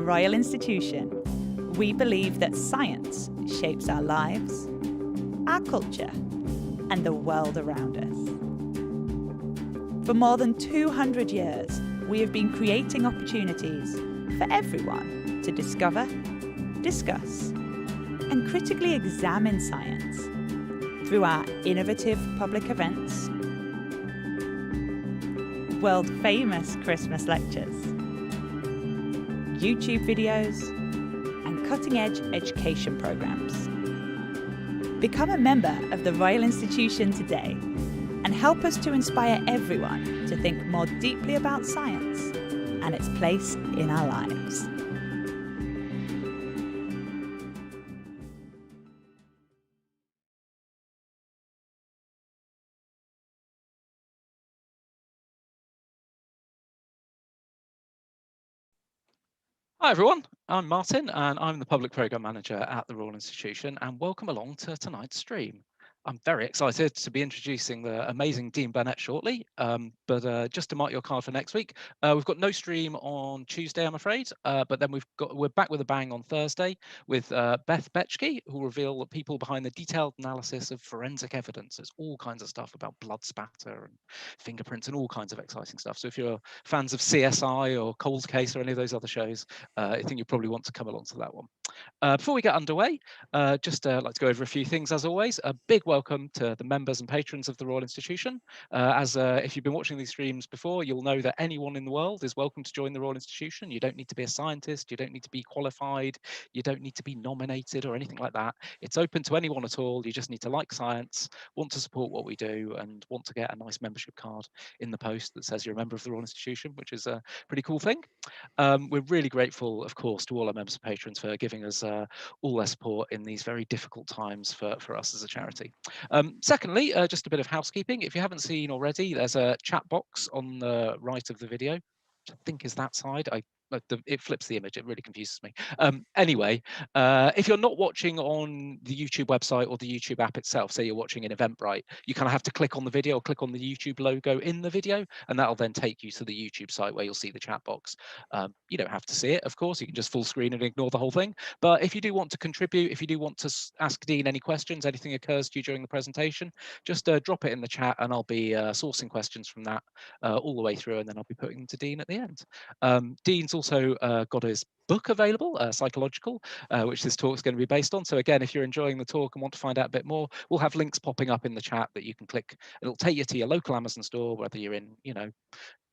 Royal Institution, we believe that science shapes our lives, our culture, and the world around us. For more than 200 years, we have been creating opportunities for everyone to discover, discuss, and critically examine science through our innovative public events, world-famous Christmas lectures, YouTube videos, and cutting-edge education programs. Become a member of the Royal Institution today and help us to inspire everyone to think more deeply about science and its place in our lives. Hi everyone, I'm Martin and I'm the Public Programme Manager at the Royal Institution, and welcome along to tonight's stream. I'm very excited to be introducing the amazing Dean Burnett shortly, but just to mark your card for next week, we've got no stream on Tuesday, I'm afraid, but then we're back with a bang on Thursday with Beth Betchke, who will reveal the people behind the detailed analysis of forensic evidence. There's all kinds of stuff about blood spatter and fingerprints and all kinds of exciting stuff. So if you're fans of CSI or Cold Case or any of those other shows, I think you probably want to come along to that one. Before we get underway, just like to go over a few things as always. A big welcome to the members and patrons of the Royal Institution. If you've been watching these streams before, you'll know that anyone in the world is welcome to join the Royal Institution. You don't need to be a scientist, you don't need to be qualified, you don't need to be nominated or anything like that. It's open to anyone at all. You just need to like science, want to support what we do, and want to get a nice membership card in the post that says you're a member of the Royal Institution, which is a pretty cool thing. We're really grateful, of course, to all our members and patrons for giving us all their support in these very difficult times for us as a charity. Secondly, just a bit of housekeeping. If you haven't seen already, there's a chat box on the right of the video, which I think is that side. It flips the image, it really confuses me. Anyway, if you're not watching on the YouTube website or the YouTube app itself, say you're watching in Eventbrite, you kind of have to click on the video or click on the YouTube logo in the video, and that'll then take you to the YouTube site where you'll see the chat box. You don't have to see it, of course, you can just full screen and ignore the whole thing. But if you do want to contribute, if you do want to ask Dean any questions, anything occurs to you during the presentation, just drop it in the chat and I'll be sourcing questions from that all the way through, and then I'll be putting them to Dean at the end. Dean's also got his book available, Psychological, which this talk is going to be based on. So again, if you're enjoying the talk and want to find out a bit more, we'll have links popping up in the chat that you can click. It'll take you to your local Amazon store, whether you're in,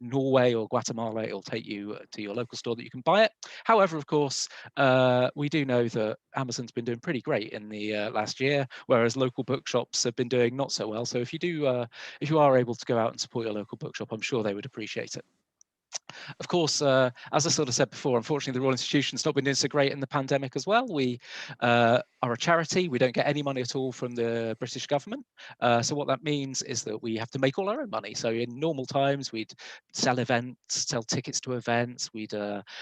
Norway or Guatemala. It'll take you to your local store that you can buy it. However, of course, we do know that Amazon's been doing pretty great in the last year, whereas local bookshops have been doing not so well. So if you are able to go out and support your local bookshop, I'm sure they would appreciate it. Of course, as I sort of said before, unfortunately, the Royal Institution's not been doing so great in the pandemic as well. We are a charity. We don't get any money at all from the British government. So what that means is that we have to make all our own money. So in normal times, we'd sell events, sell tickets to events. We'd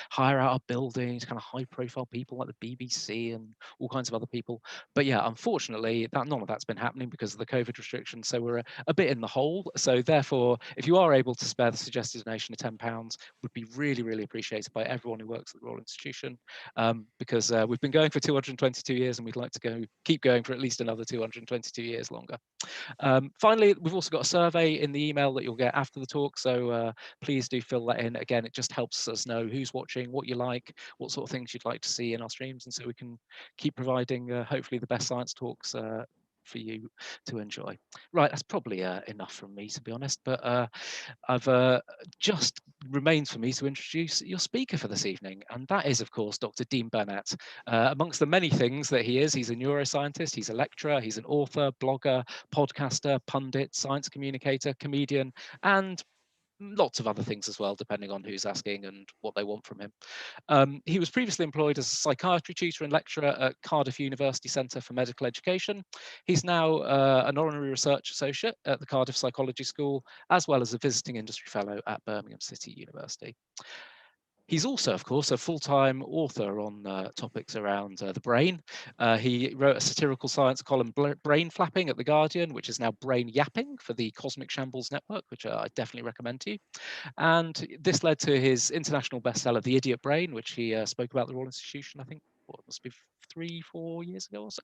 hire out our buildings, kind of high-profile people like the BBC and all kinds of other people. But yeah, unfortunately, none of that's been happening because of the COVID restrictions. So we're a bit in the hole. So therefore, if you are able to spare the suggested donation of £10, would be really, really appreciated by everyone who works at the Royal Institution, because we've been going for 222 years and we'd like to keep going for at least another 222 years longer. Finally, we've also got a survey in the email that you'll get after the talk, so please do fill that in. Again, it just helps us know who's watching, what you like, what sort of things you'd like to see in our streams, and so we can keep providing hopefully the best science talks for you to enjoy. Right, that's probably enough from me, to be honest, but I've just remains for me to introduce your speaker for this evening, and that is, of course, Dr. Dean Burnett. Amongst the many things that he is, he's a neuroscientist, he's a lecturer, he's an author, blogger, podcaster, pundit, science communicator, comedian, and lots of other things as well, depending on who's asking and what they want from him. He was previously employed as a psychiatry tutor and lecturer at Cardiff University Centre for Medical Education. He's now an honorary research associate at the Cardiff Psychology School, as well as a visiting industry fellow at Birmingham City University. He's also, of course, a full-time author on topics around the brain. He wrote a satirical science column, Brain Flapping, at The Guardian, which is now Brain Yapping for the Cosmic Shambles Network, which I definitely recommend to you. And this led to his international bestseller, The Idiot Brain, which he spoke about at the Royal Institution, I think, what must be 3-4 years ago or so.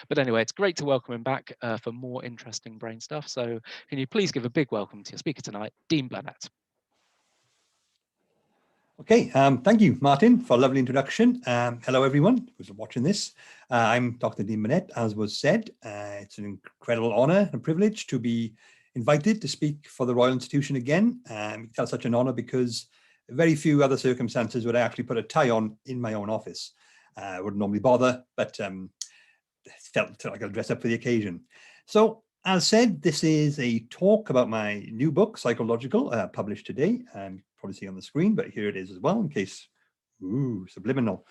But anyway, it's great to welcome him back for more interesting brain stuff. So can you please give a big welcome to your speaker tonight, Dean Burnett. Okay, thank you, Martin, for a lovely introduction. Hello, everyone who's watching this. I'm Dr. Dean Burnett, as was said. It's an incredible honour and privilege to be invited to speak for the Royal Institution again. It's such an honour because very few other circumstances would I actually put a tie on in my own office. I wouldn't normally bother, but felt like I'd dress up for the occasion. So, as said, this is a talk about my new book, Psychological, published today. Probably see on the screen, but here it is as well in case, subliminal.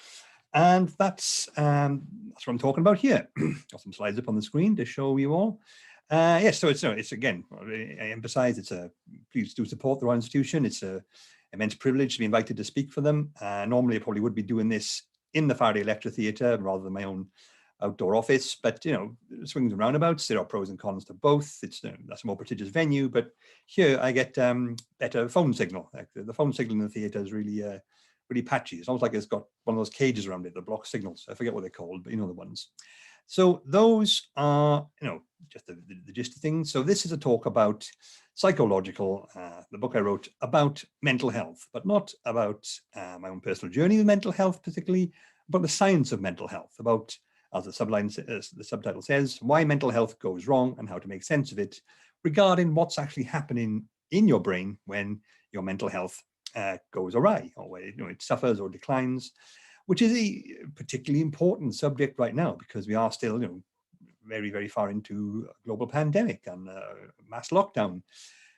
And that's what I'm talking about here. Got some slides up on the screen to show you all. Yes, so it's again, I emphasize, please do support the Royal Institution. It's an immense privilege to be invited to speak for them. Normally I probably would be doing this in the Faraday Lecture Theatre rather than my own outdoor office, but swings and roundabouts, there are pros and cons to both. That's a more prestigious venue, but here I get better phone signal. Like the phone signal in the theatre is really patchy. It's almost like it's got one of those cages around it that block signals. I forget what they're called, but you know the ones. So those are just the gist of things. So this is a talk about Psychological, the book I wrote about mental health, but not about my own personal journey with mental health particularly, about the science of mental health, about, as the subtitle says, why mental health goes wrong and how to make sense of it, regarding what's actually happening in your brain when your mental health goes awry, or where it suffers or declines, which is a particularly important subject right now because we are still very, very far into a global pandemic and mass lockdown.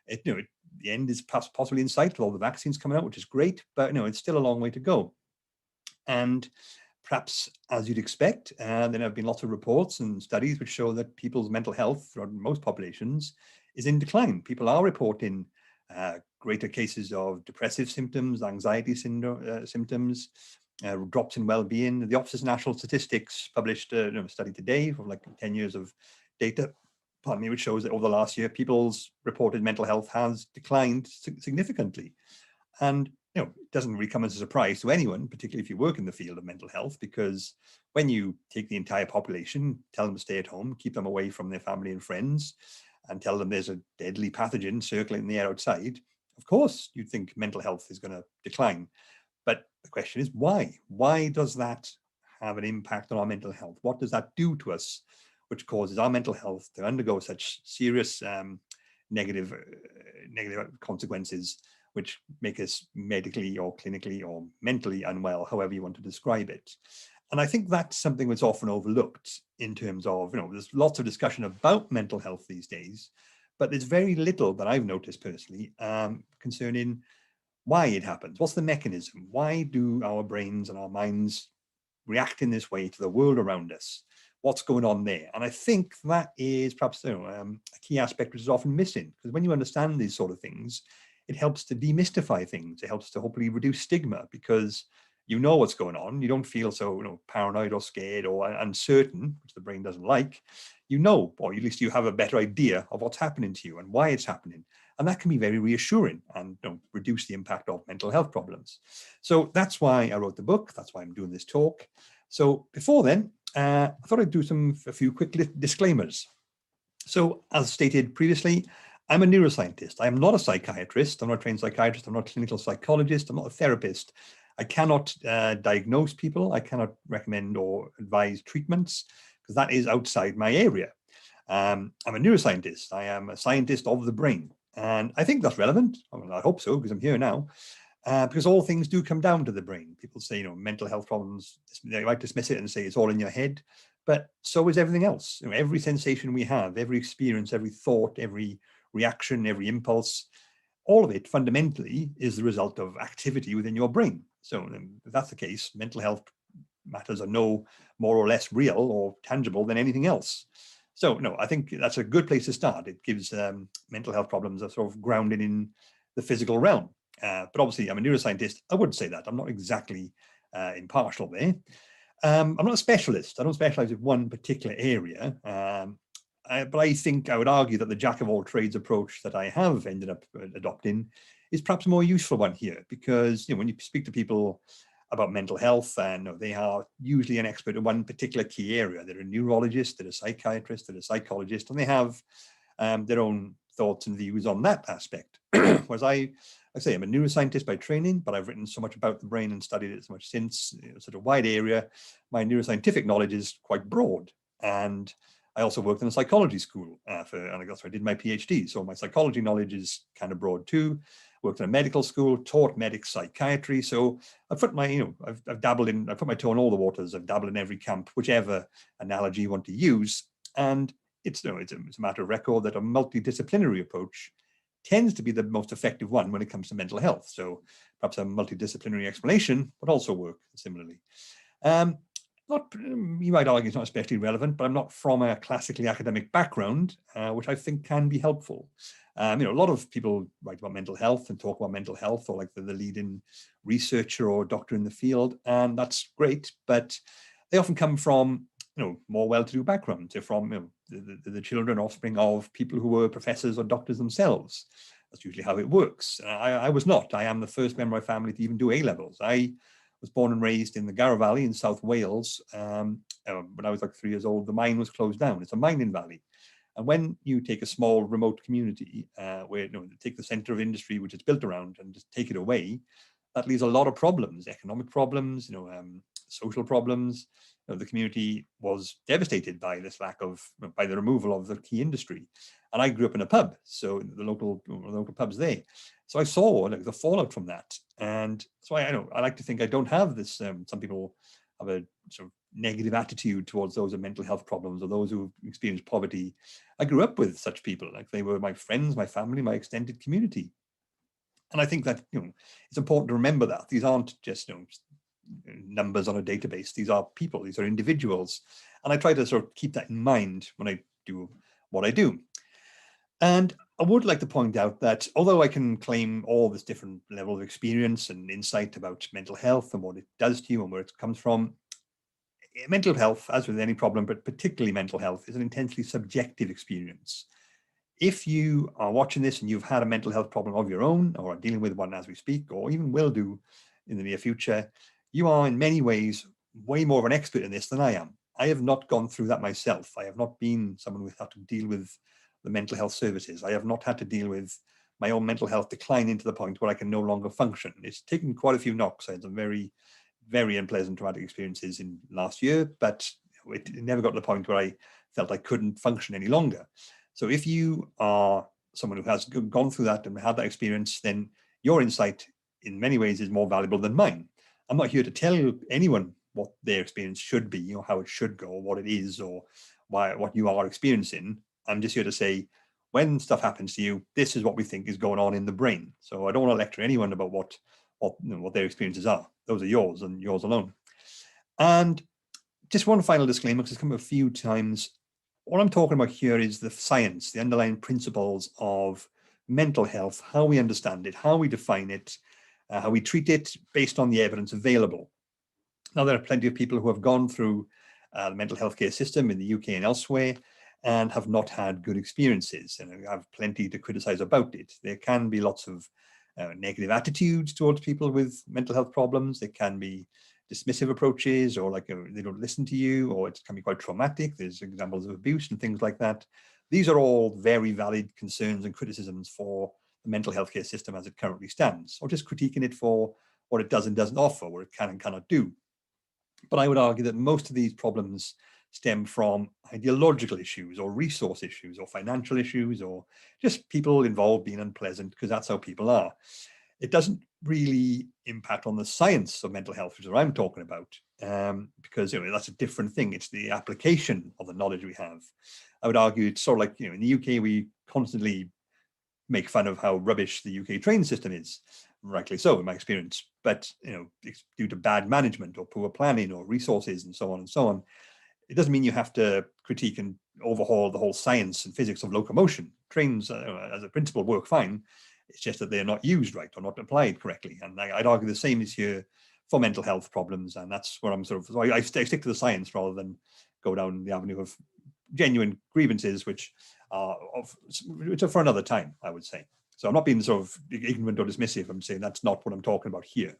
The end is possibly in sight with all the vaccines coming out, which is great, but it's still a long way to go. And perhaps, as you'd expect, there have been lots of reports and studies which show that people's mental health throughout most populations is in decline. People are reporting greater cases of depressive symptoms, anxiety symptoms, drops in well-being. The Office of National Statistics published a study today of like 10 years of data, which shows that over the last year, people's reported mental health has declined significantly. And it doesn't really come as a surprise to anyone, particularly if you work in the field of mental health, because when you take the entire population, tell them to stay at home, keep them away from their family and friends, and tell them there's a deadly pathogen circulating in the air outside, of course, you'd think mental health is going to decline. But the question is why? Why does that have an impact on our mental health? What does that do to us, which causes our mental health to undergo such serious negative consequences, which make us medically or clinically or mentally unwell, however you want to describe it. And I think that's something that's often overlooked in terms of, there's lots of discussion about mental health these days, but there's very little that I've noticed personally concerning why it happens. What's the mechanism? Why do our brains and our minds react in this way to the world around us? What's going on there? And I think that is perhaps a key aspect which is often missing, because when you understand these sort of things, it helps to demystify things. It helps to hopefully reduce stigma because you know what's going on. You don't feel so paranoid or scared or uncertain, which the brain doesn't like. Or at least you have a better idea of what's happening to you and why it's happening. And that can be very reassuring and reduce the impact of mental health problems. So that's why I wrote the book. That's why I'm doing this talk. So before then, I thought I'd do a few quick disclaimers. So as stated previously, I'm a neuroscientist. I am not a psychiatrist. I'm not a trained psychiatrist. I'm not a clinical psychologist. I'm not a therapist. I cannot diagnose people. I cannot recommend or advise treatments because that is outside my area. I'm a neuroscientist. I am a scientist of the brain. And I think that's relevant. Well, I hope so, because I'm here now. Because all things do come down to the brain. People say, mental health problems, they might dismiss it and say it's all in your head. But so is everything else. Every sensation we have, every experience, every thought, every reaction, every impulse, all of it fundamentally is the result of activity within your brain. So if that's the case, mental health matters are no more or less real or tangible than anything else. So no, I think that's a good place to start. It gives mental health problems a sort of grounded in the physical realm. But obviously, I'm a neuroscientist. I would say that. I'm not exactly impartial there. I'm not a specialist. I don't specialize in one particular area. But I think I would argue that the jack of all trades approach that I have ended up adopting is perhaps a more useful one here, because when you speak to people about mental health, and they are usually an expert in one particular key area. They're a neurologist, they're a psychiatrist, they're a psychologist, and they have their own thoughts and views on that aspect. Whereas I say I'm a neuroscientist by training, but I've written so much about the brain and studied it so much since. It's such a wide area. My neuroscientific knowledge is quite broad, and I also worked in a psychology school and that's where I did my PhD. So my psychology knowledge is kind of broad too. Worked in a medical school, taught medic psychiatry. So I've put my, I've dabbled in, I've put my toe in all the waters. I've dabbled in every camp, whichever analogy you want to use. And it's a matter of record that a multidisciplinary approach tends to be the most effective one when it comes to mental health. So perhaps a multidisciplinary explanation would also work similarly. You might argue it's not especially relevant, but I'm not from a classically academic background, which I think can be helpful. A lot of people write about mental health and talk about mental health, or like the leading researcher or doctor in the field, and that's great. But they often come from more well-to-do backgrounds. They're from the children, offspring of people who were professors or doctors themselves. That's usually how it works. I was not. I am the first member of my family to even do A levels. I was born and raised in the Gara Valley in South Wales. When I was like 3 years old, the mine was closed down. It's a mining valley. And when you take a small remote community where take the center of industry, which it's built around, and just take it away, that leaves a lot of problems, economic problems, social problems. The community was devastated by this by the removal of the key industry. And I grew up in a pub, so the local pubs there. So I saw the fallout from that. And so I like to think I don't have this. Some people have a sort of negative attitude towards those with mental health problems or those who experience poverty. I grew up with such people. Like, they were my friends, my family, my extended community. And I think that it's important to remember that these aren't just numbers on a database. These are people. These are individuals. And I try to sort of keep that in mind when I do what I do. And I would like to point out that although I can claim all this different level of experience and insight about mental health and what it does to you and where it comes from, mental health, as with any problem, but particularly mental health, is an intensely subjective experience. If you are watching this and you've had a mental health problem of your own, or are dealing with one as we speak, or even will do in the near future, you are in many ways way more of an expert in this than I am. I have not gone through that myself. I have not been someone who had to deal with the mental health services. I have not had to deal with my own mental health declining to the point where I can no longer function. It's taken quite a few knocks. I had some very, very unpleasant traumatic experiences in last year, but it never got to the point where I felt I couldn't function any longer. So if you are someone who has gone through that and had that experience, then your insight in many ways is more valuable than mine. I'm not here to tell anyone what their experience should be, or how it should go, or what it is, or what you are experiencing. I'm just here to say, when stuff happens to you, this is what we think is going on in the brain. So I don't want to lecture anyone about what their experiences are. Those are yours and yours alone. And just one final disclaimer, because it's come up a few times. What I'm talking about here is the science, the underlying principles of mental health, how we understand it, how we define it, how we treat it based on the evidence available. Now, there are plenty of people who have gone through the mental health care system in the UK and elsewhere and have not had good experiences, and I have plenty to criticize about it. There can be lots of negative attitudes towards people with mental health problems. There can be dismissive approaches, or they don't listen to you, or it can be quite traumatic. There's examples of abuse and things like that. These are all very valid concerns and criticisms for the mental health care system as it currently stands, or just critiquing it for what it does and doesn't offer, what it can and cannot do. But I would argue that most of these problems stem from ideological issues, or resource issues, or financial issues, or just people involved being unpleasant, because that's how people are. It doesn't really impact on the science of mental health, which is what I'm talking about, because that's a different thing. It's the application of the knowledge we have. I would argue it's sort of like, in the UK, we constantly make fun of how rubbish the UK train system is, rightly so in my experience, but it's due to bad management or poor planning or resources and so on and so on. It doesn't mean you have to critique and overhaul the whole science and physics of locomotion. Trains, as a principle, work fine. It's just that they're not used right or not applied correctly. And I'd argue the same is here for mental health problems. And that's where I'm sort of, so I stick to the science rather than go down the avenue of genuine grievances, which are for another time, I would say. So I'm not being sort of ignorant or dismissive. I'm saying that's not what I'm talking about here.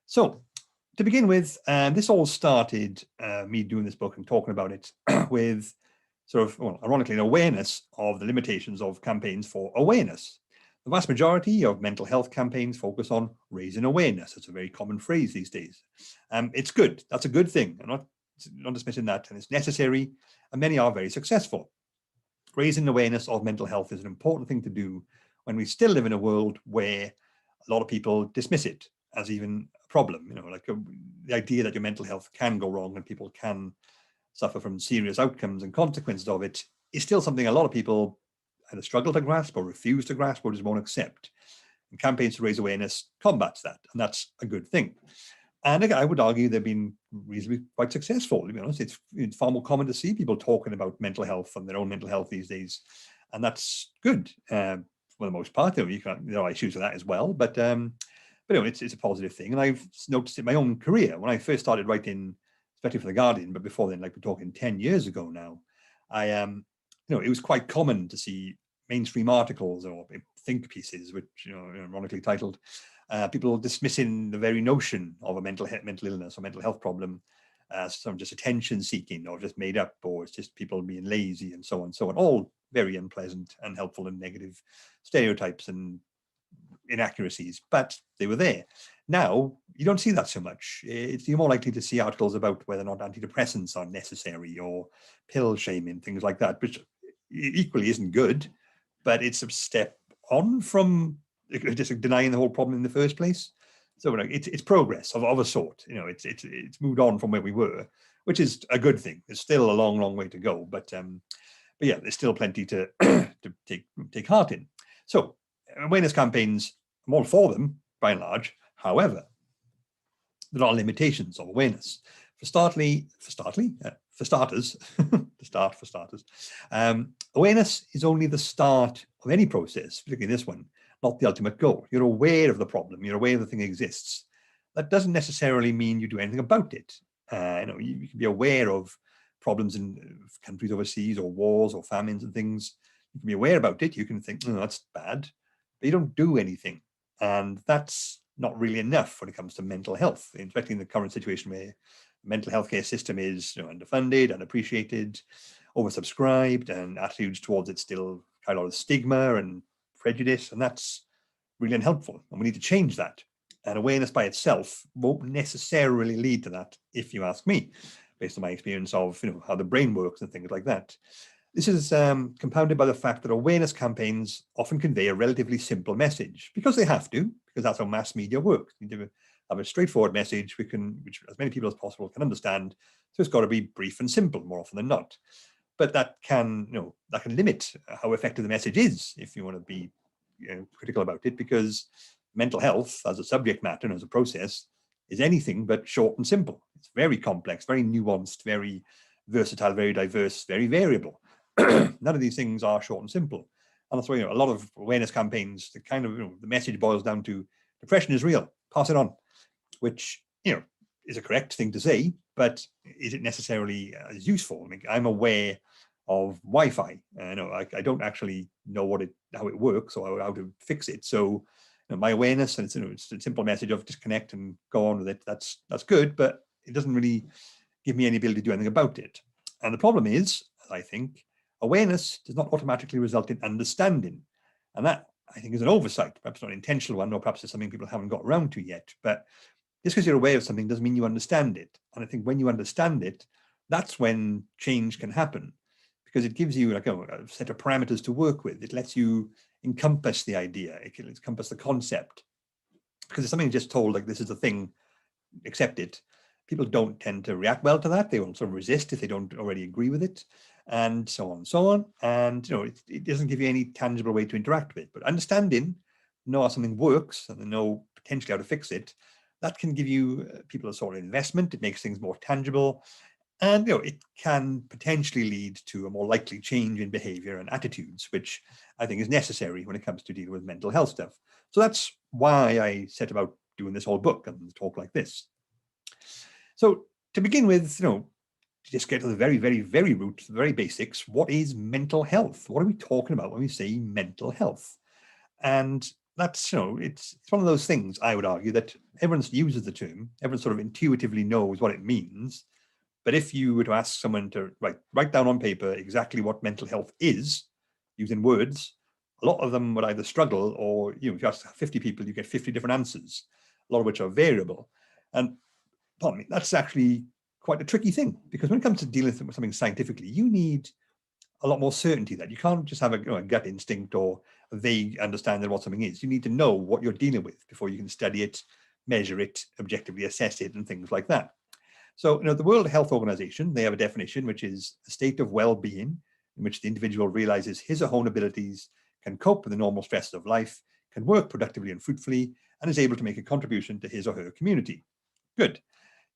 So to begin with, this all started me doing this book and talking about it with sort of, well, ironically, an awareness of the limitations of campaigns for awareness. The vast majority of mental health campaigns focus on raising awareness. It's a very common phrase these days. It's good. That's a good thing. I'm not dismissing that, and it's necessary, and many are very successful. Raising awareness of mental health is an important thing to do when we still live in a world where a lot of people dismiss it as even a problem. You know, like the idea that your mental health can go wrong and people can suffer from serious outcomes and consequences of it is still something a lot of people either struggle to grasp or refuse to grasp or just won't accept. And campaigns to raise awareness combats that, and that's a good thing. And again, I would argue they've been reasonably quite successful. To be honest, it's far more common to see people talking about mental health and their own mental health these days, and that's good for the most part. There are issues with that as well, but it's a positive thing. And I've noticed in my own career when I first started writing, especially for the Guardian, but before then, like we're talking 10 years ago now, it was quite common to see mainstream articles or think pieces, which ironically titled. People dismissing the very notion of a mental illness or mental health problem as some just attention seeking or just made up, or it's just people being lazy and so on, all very unpleasant, unhelpful and negative stereotypes and inaccuracies, but they were there. Now, you don't see that so much. You're more likely to see articles about whether or not antidepressants are necessary or pill shaming, things like that, which equally isn't good, but it's a step on from just denying the whole problem in the first place. So it's progress of a sort. It's moved on from where we were, which is a good thing. There's still a long way to go, but yeah, there's still plenty to to take heart in. So awareness campaigns, I'm all for them by and large. However, there are limitations of awareness. For starters, awareness is only the start of any process, particularly this one, not the ultimate goal. You're aware of the problem. You're aware the thing exists. That doesn't necessarily mean you do anything about it. You can be aware of problems in countries overseas or wars or famines and things. You can be aware about it. You can think, oh, that's bad, but you don't do anything. And that's not really enough when it comes to mental health, especially in the current situation where the mental health care system is underfunded, unappreciated, oversubscribed, and attitudes towards it still kind of stigma and prejudice, and that's really unhelpful, and we need to change that. And awareness by itself won't necessarily lead to that, if you ask me, based on my experience of how the brain works and things like that. This is compounded by the fact that awareness campaigns often convey a relatively simple message, because they have to, because that's how mass media works. You need to have a straightforward message which as many people as possible can understand. So it's got to be brief and simple more often than not. But that can limit how effective the message is if you want to be critical about it, because mental health as a subject matter and as a process is anything but short and simple. It's very complex, very nuanced, very versatile, very diverse, very variable. None of these things are short and simple. And that's why a lot of awareness campaigns, the kind of the message boils down to depression is real, pass it on, which is a correct thing to say, but is it necessarily as useful? I mean, I'm aware of Wi-Fi. I don't actually know how it works or how to fix it. So my awareness, and it's a simple message of just connect and go on with it. That's good, but it doesn't really give me any ability to do anything about it. And the problem is, I think, awareness does not automatically result in understanding. And that, I think, is an oversight, perhaps not an intentional one, or perhaps it's something people haven't got around to yet. But just because you're aware of something doesn't mean you understand it. And I think when you understand it, that's when change can happen, because it gives you like a set of parameters to work with. It lets you encompass the idea, it can encompass the concept. Because if something is just told like this is a thing, accept it, people don't tend to react well to that. They will sort of resist if they don't already agree with it, and so on and so on. And it doesn't give you any tangible way to interact with it. But understanding, know how something works and know potentially how to fix it, that can give you people a sort of investment. It makes things more tangible. And it can potentially lead to a more likely change in behavior and attitudes, which I think is necessary when it comes to dealing with mental health stuff. So that's why I set about doing this whole book and talk like this. So to begin with, just get to the very, very, very root, the very basics. What is mental health? What are we talking about when we say mental health? And that's, it's one of those things, I would argue, that everyone uses the term, everyone sort of intuitively knows what it means. But if you were to ask someone to write down on paper exactly what mental health is, using words, a lot of them would either struggle, or if you ask 50 people, you get 50 different answers, a lot of which are variable. And pardon me, that's actually quite a tricky thing, because when it comes to dealing with something scientifically, you need a lot more certainty. That you can't just have a gut instinct or a vague understanding of what something is. You need to know what you're dealing with before you can study it, measure it, objectively assess it, and things like that. So, the World Health Organization, they have a definition, which is a state of well-being in which the individual realizes his or her own abilities, can cope with the normal stresses of life, can work productively and fruitfully, and is able to make a contribution to his or her community. Good.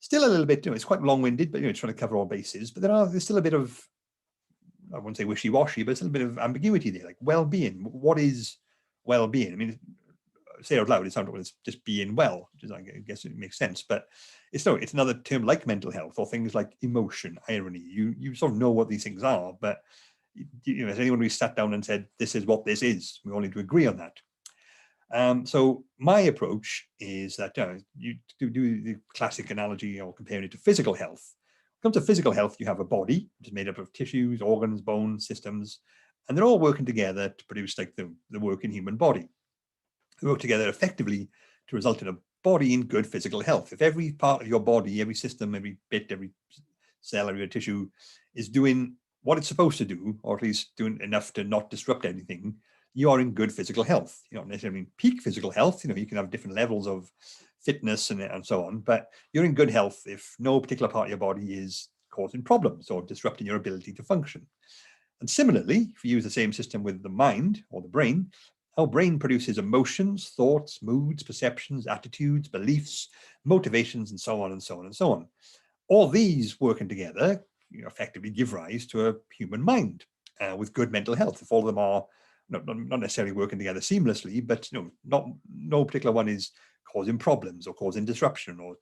Still a little bit, it's quite long-winded, but it's trying to cover all bases. But there's still a bit of, I wouldn't say wishy-washy, but still a bit of ambiguity there. Like well-being, what is well-being? I mean, say out loud, it sounds like it's just being well, which is, I guess it makes sense, but it's another term like mental health, or things like emotion, irony. You sort of know what these things are, but has anyone really sat down and said, this is what this is? We all need to agree on that. So my approach is that you do the classic analogy or comparing it to physical health. When it comes to physical health, you have a body, which is made up of tissues, organs, bones, systems, and they're all working together to produce like the working human body. They work together effectively to result in a body in good physical health. If every part of your body, every system, every bit, every cell, every tissue is doing what it's supposed to do, or at least doing enough to not disrupt anything, you are in good physical health. You don't necessarily mean peak physical health. You can have different levels of fitness and so on, but you're in good health if no particular part of your body is causing problems or disrupting your ability to function. And similarly, if you use the same system with the mind or the brain, our brain produces emotions, thoughts, moods, perceptions, attitudes, beliefs, motivations, and so on and so on and so on. All these working together effectively give rise to a human mind with good mental health. If all of them are not necessarily working together seamlessly, but no particular one is causing problems or causing disruption or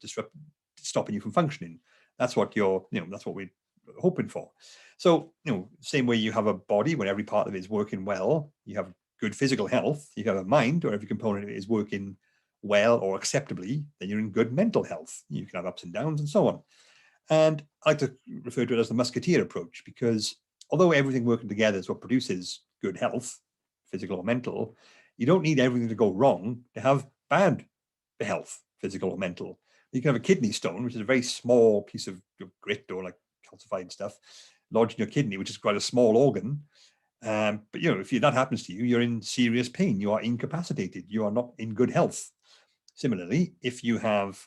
stopping you from functioning. That's what that's what we're hoping for. So same way you have a body when every part of it is working well, you have good physical health. You have a mind, or every component of it is working well or acceptably, then you're in good mental health. You can have ups and downs and so on. And I like to refer to it as the musketeer approach, because although everything working together is what produces good health, physical or mental, you don't need everything to go wrong to have bad health, physical or mental. You can have a kidney stone, which is a very small piece of grit or like calcified stuff lodged in your kidney, which is quite a small organ. But if that happens to you, you're in serious pain. You are incapacitated. You are not in good health. Similarly, if you have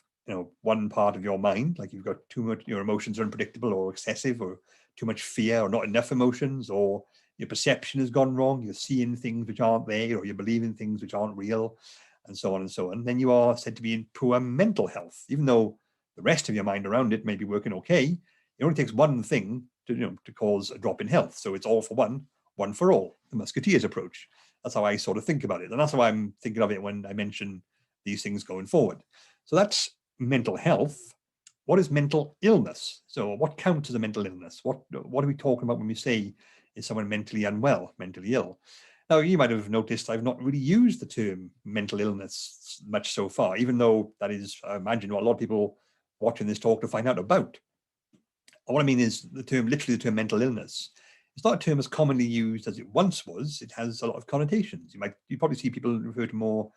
one part of your mind, like you've got too much, your emotions are unpredictable or excessive, or too much fear, or not enough emotions, or your perception has gone wrong, you're seeing things which aren't there, or you're believing things which aren't real, and so on and so on, then you are said to be in poor mental health, even though the rest of your mind around it may be working okay. It only takes one thing to cause a drop in health. So it's all for one for all, the musketeers approach. That's how I sort of think about it. And that's how I'm thinking of it when I mention these things going forward. So that's mental health. What is mental illness? So what counts as a mental illness? What are we talking about when we say is someone mentally unwell, mentally ill? Now, you might have noticed I've not really used the term mental illness much so far, even though that is, I imagine, what a lot of people watching this talk to find out about. What I mean is literally the term mental illness. It's not a term as commonly used as it once was. It has a lot of connotations. You probably see people refer to more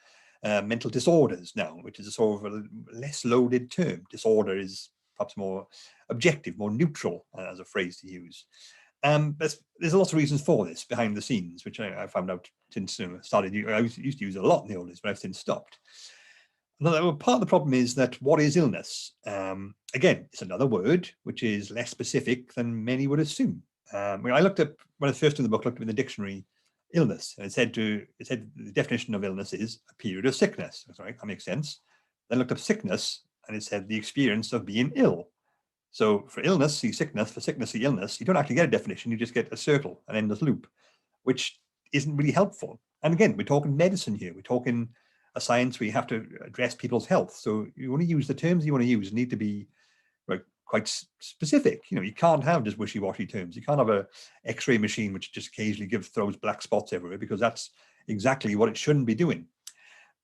mental disorders now, which is a sort of a less loaded term. Disorder is perhaps more objective, more neutral as a phrase to use. But there's lots of reasons for this behind the scenes, which I found out since I used to use it a lot in the old days, but I've since stopped. Another part of the problem is that what is illness? Again, it's another word which is less specific than many would assume. When I first in the book, looked up in the dictionary, illness, and it said the definition of illness is a period of sickness. That's right, that makes sense. Then I looked up sickness, and it said the experience of being ill. So for illness, see sickness, for sickness, see illness, you don't actually get a definition, you just get a circle, an endless loop, which isn't really helpful. And again, we're talking medicine here. We're talking a science where you have to address people's health. So you want to use the terms you want to use need to be quite specific. You can't have just wishy-washy terms. You can't have a X-ray machine which just occasionally throws black spots everywhere, because that's exactly what it shouldn't be doing.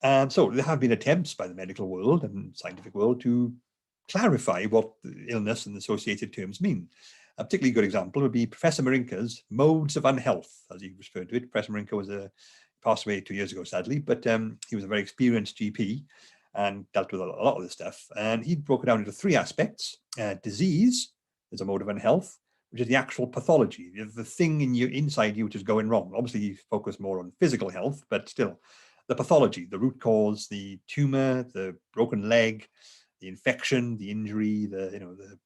And so there have been attempts by the medical world and scientific world to clarify what the illness and the associated terms mean. A particularly good example would be Professor Marinka's modes of unhealth, as he referred to it. Professor Marinka passed away 2 years ago, sadly, but he was a very experienced GP and dealt with a lot of this stuff. And he broke it down into 3 aspects. Disease is a mode of unhealth, which is the actual pathology, the thing inside you which is going wrong. Obviously, you focus more on physical health, but still, the pathology, the root cause, the tumor, the broken leg, the infection, the injury, the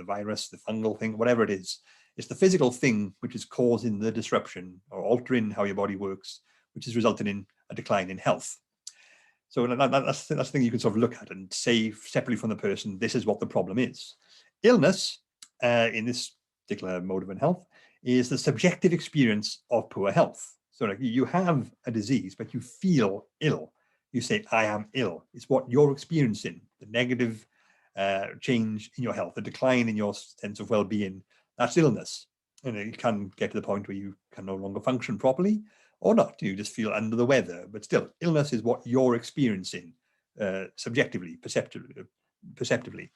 virus, the fungal thing, whatever it is. It's the physical thing which is causing the disruption or altering how your body works, which is resulting in a decline in health. So that's the thing you can sort of look at and say separately from the person, this is what the problem is. Illness, in this particular mode of unhealth, is the subjective experience of poor health. So like you have a disease, but you feel ill. You say, I am ill. It's what you're experiencing, the negative change in your health, the decline in your sense of well-being. That's illness. And it can get to the point where you can no longer function properly, or not. You just feel under the weather. But still, illness is what you're experiencing subjectively, perceptively.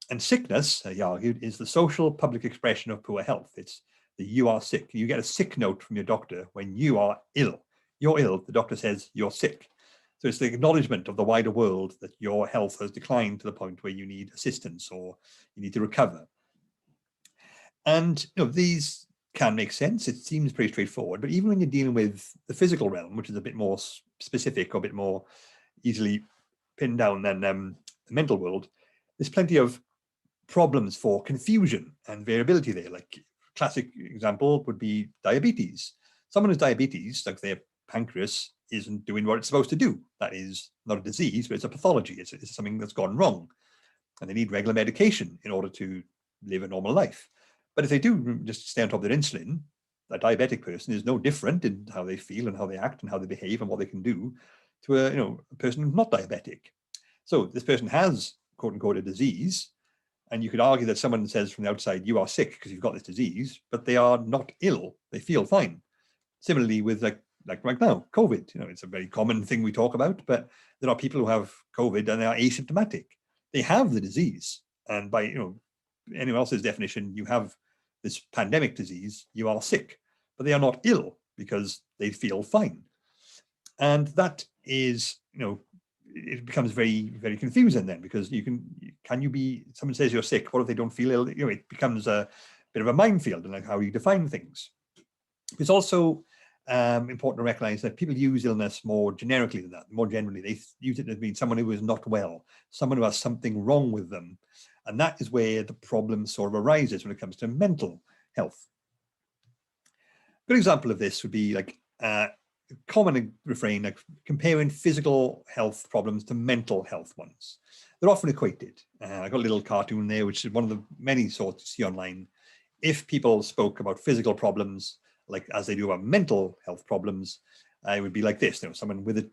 And sickness, he argued, is the social public expression of poor health. It's that you are sick. You get a sick note from your doctor when you are ill. You're ill, the doctor says you're sick. So it's the acknowledgement of the wider world that your health has declined to the point where you need assistance or you need to recover. And these can make sense. It seems pretty straightforward, but even when you're dealing with the physical realm, which is a bit more specific or a bit more easily pinned down than the mental world, there's plenty of problems for confusion and variability there. Like classic example would be diabetes. Someone who's diabetes, like their pancreas isn't doing what it's supposed to do. That is not a disease, but it's a pathology. It's something that's gone wrong. And they need regular medication in order to live a normal life. But if they do just stay on top of their insulin, a diabetic person is no different in how they feel and how they act and how they behave and what they can do to a person who's not diabetic. So this person has, quote unquote, a disease. And you could argue that someone says from the outside, you are sick because you've got this disease, but they are not ill. They feel fine. Similarly with like right now, COVID, it's a very common thing we talk about, but there are people who have COVID and they are asymptomatic. They have the disease. And by, anyone else's definition, you have this pandemic disease, you are sick, but they are not ill because they feel fine. And that is, it becomes very, very confusing then, because someone says you're sick, what if they don't feel ill? It becomes a bit of a minefield and like how you define things. It's also important to recognize that people use illness more generically than that. More generally, they use it as being someone who is not well, someone who has something wrong with them. And that is where the problem sort of arises when it comes to mental health. A good example of this would be like a common refrain, like comparing physical health problems to mental health ones. They're often equated. I got a little cartoon there, which is one of the many sorts you see online. If people spoke about physical problems, like as they do about mental health problems, it would be like this. Someone with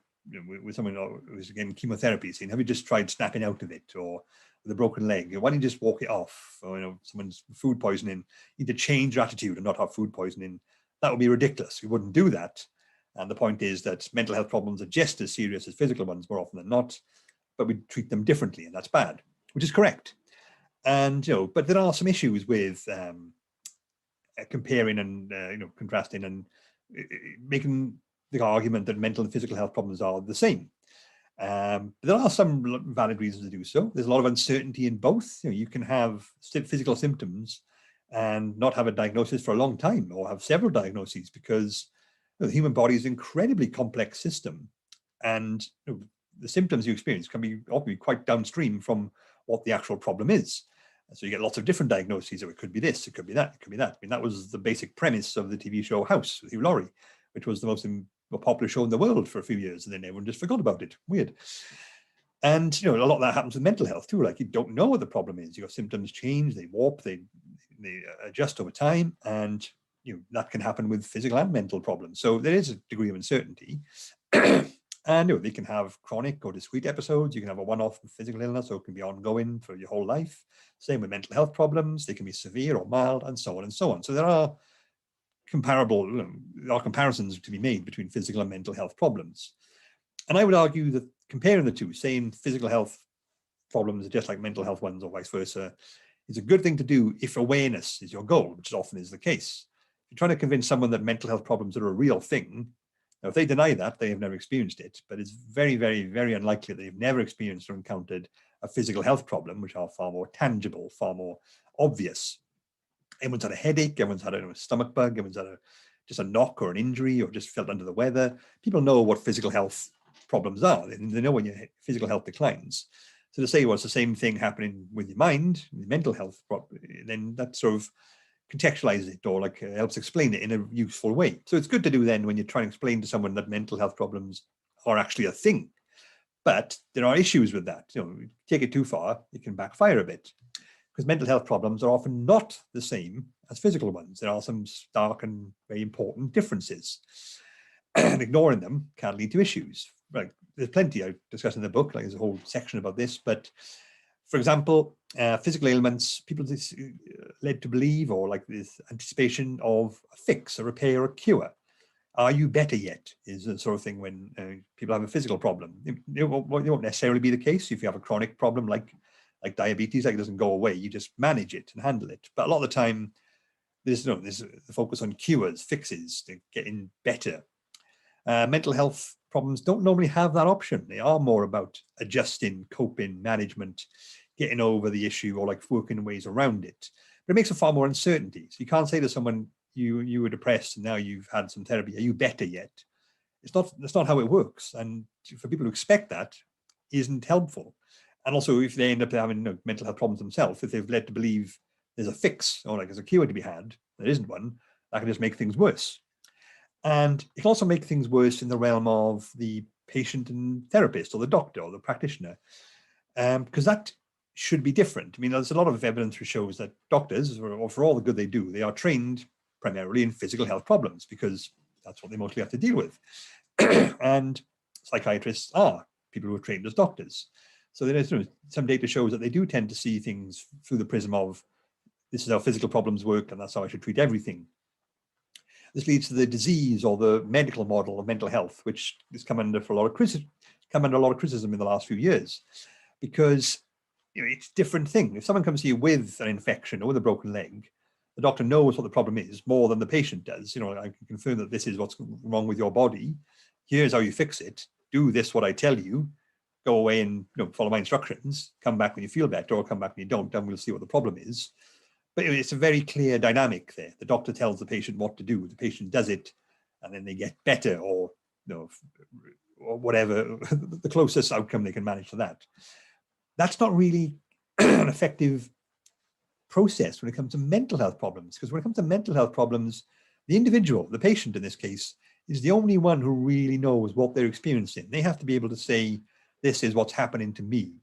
someone who's again chemotherapy, saying, "Have you just tried snapping out of it?" Or with a broken leg, why don't you just walk it off? Or someone's food poisoning, you need to change your attitude and not have food poisoning. That would be ridiculous. We wouldn't do that. And the point is that mental health problems are just as serious as physical ones more often than not, but we treat them differently, and that's bad, which is correct. And but there are some issues with comparing and contrasting and making the argument that mental and physical health problems are the same. But there are some valid reasons to do so. There's a lot of uncertainty in both. You can have physical symptoms and not have a diagnosis for a long time, or have several diagnoses, because the human body is an incredibly complex system, and the symptoms you experience can be often quite downstream from what the actual problem is. So you get lots of different diagnoses. It could be this, it could be that, it could be that. I mean, that was the basic premise of the TV show House with Hugh Laurie, which was the most popular show in the world for a few years, and then everyone just forgot about it. Weird. And a lot of that happens with mental health too. Like, you don't know what the problem is. Your symptoms change, they warp, they adjust over time, and that can happen with physical and mental problems. So there is a degree of uncertainty. And they can have chronic or discrete episodes. You can have a one-off physical illness, or it can be ongoing for your whole life. Same with mental health problems. They can be severe or mild, and so on and so on. So there are comparisons to be made between physical and mental health problems. And I would argue that comparing the two, saying physical health problems are just like mental health ones or vice versa, is a good thing to do if awareness is your goal, which often is the case. If you're trying to convince someone that mental health problems are a real thing, now, if they deny that, they have never experienced it. But it's very, very, very unlikely that they've never experienced or encountered a physical health problem, which are far more tangible, far more obvious. Everyone's had a headache, everyone's had a stomach bug, everyone's had just a knock or an injury, or just felt under the weather. People know what physical health problems are. They know when your physical health declines. So to say, well, it's the same thing happening with your mind, with mental health, then that sort of contextualizes it, or helps explain it in a useful way. So it's good to do then when you're trying to explain to someone that mental health problems are actually a thing. But there are issues with that. Take it too far, it can backfire a bit, because mental health problems are often not the same as physical ones. There are some stark and very important differences, and ignoring them can lead to issues. Right? There's plenty I discuss in the book. There's a whole section about this, but for example, physical ailments, people led to believe, or this anticipation of a fix, a repair, a cure. Are you better yet? Is the sort of thing when people have a physical problem. It won't necessarily be the case if you have a chronic problem like diabetes. It doesn't go away. You just manage it and handle it. But a lot of the time, there's the focus on cures, fixes, to getting better. Mental health problems don't normally have that option. They are more about adjusting, coping, management, getting over the issue, or working ways around it. But it makes it far more uncertainty. So you can't say to someone, you were depressed and now you've had some therapy, are you better yet? That's not how it works. And for people to expect that isn't helpful. And also, if they end up having mental health problems themselves, if they've led to believe there's a fix, or there's a cure to be had, there isn't one, that can just make things worse. And it can also make things worse in the realm of the patient and therapist, or the doctor or the practitioner, because that should be different. I mean, there's a lot of evidence which shows that doctors, or for all the good they do, they are trained primarily in physical health problems, because that's what they mostly have to deal with. And psychiatrists are people who are trained as doctors. So there is some data shows that they do tend to see things through the prism of, this is how physical problems work, and that's how I should treat everything. This leads to the disease or the medical model of mental health, which has come under a lot of criticism in the last few years, because it's a different thing. If someone comes to you with an infection or with a broken leg, the doctor knows what the problem is more than the patient does. I can confirm that this is what's wrong with your body. Here's how you fix it. Do this, what I tell you. Go away and follow my instructions. Come back when you feel better, or come back when you don't, and we'll see what the problem is. But it's a very clear dynamic there. The doctor tells the patient what to do. The patient does it, and then they get better, or or whatever the closest outcome they can manage to that. That's not really an effective process when it comes to mental health problems, because when it comes to mental health problems, the individual, the patient in this case, is the only one who really knows what they're experiencing. They have to be able to say, this is what's happening to me.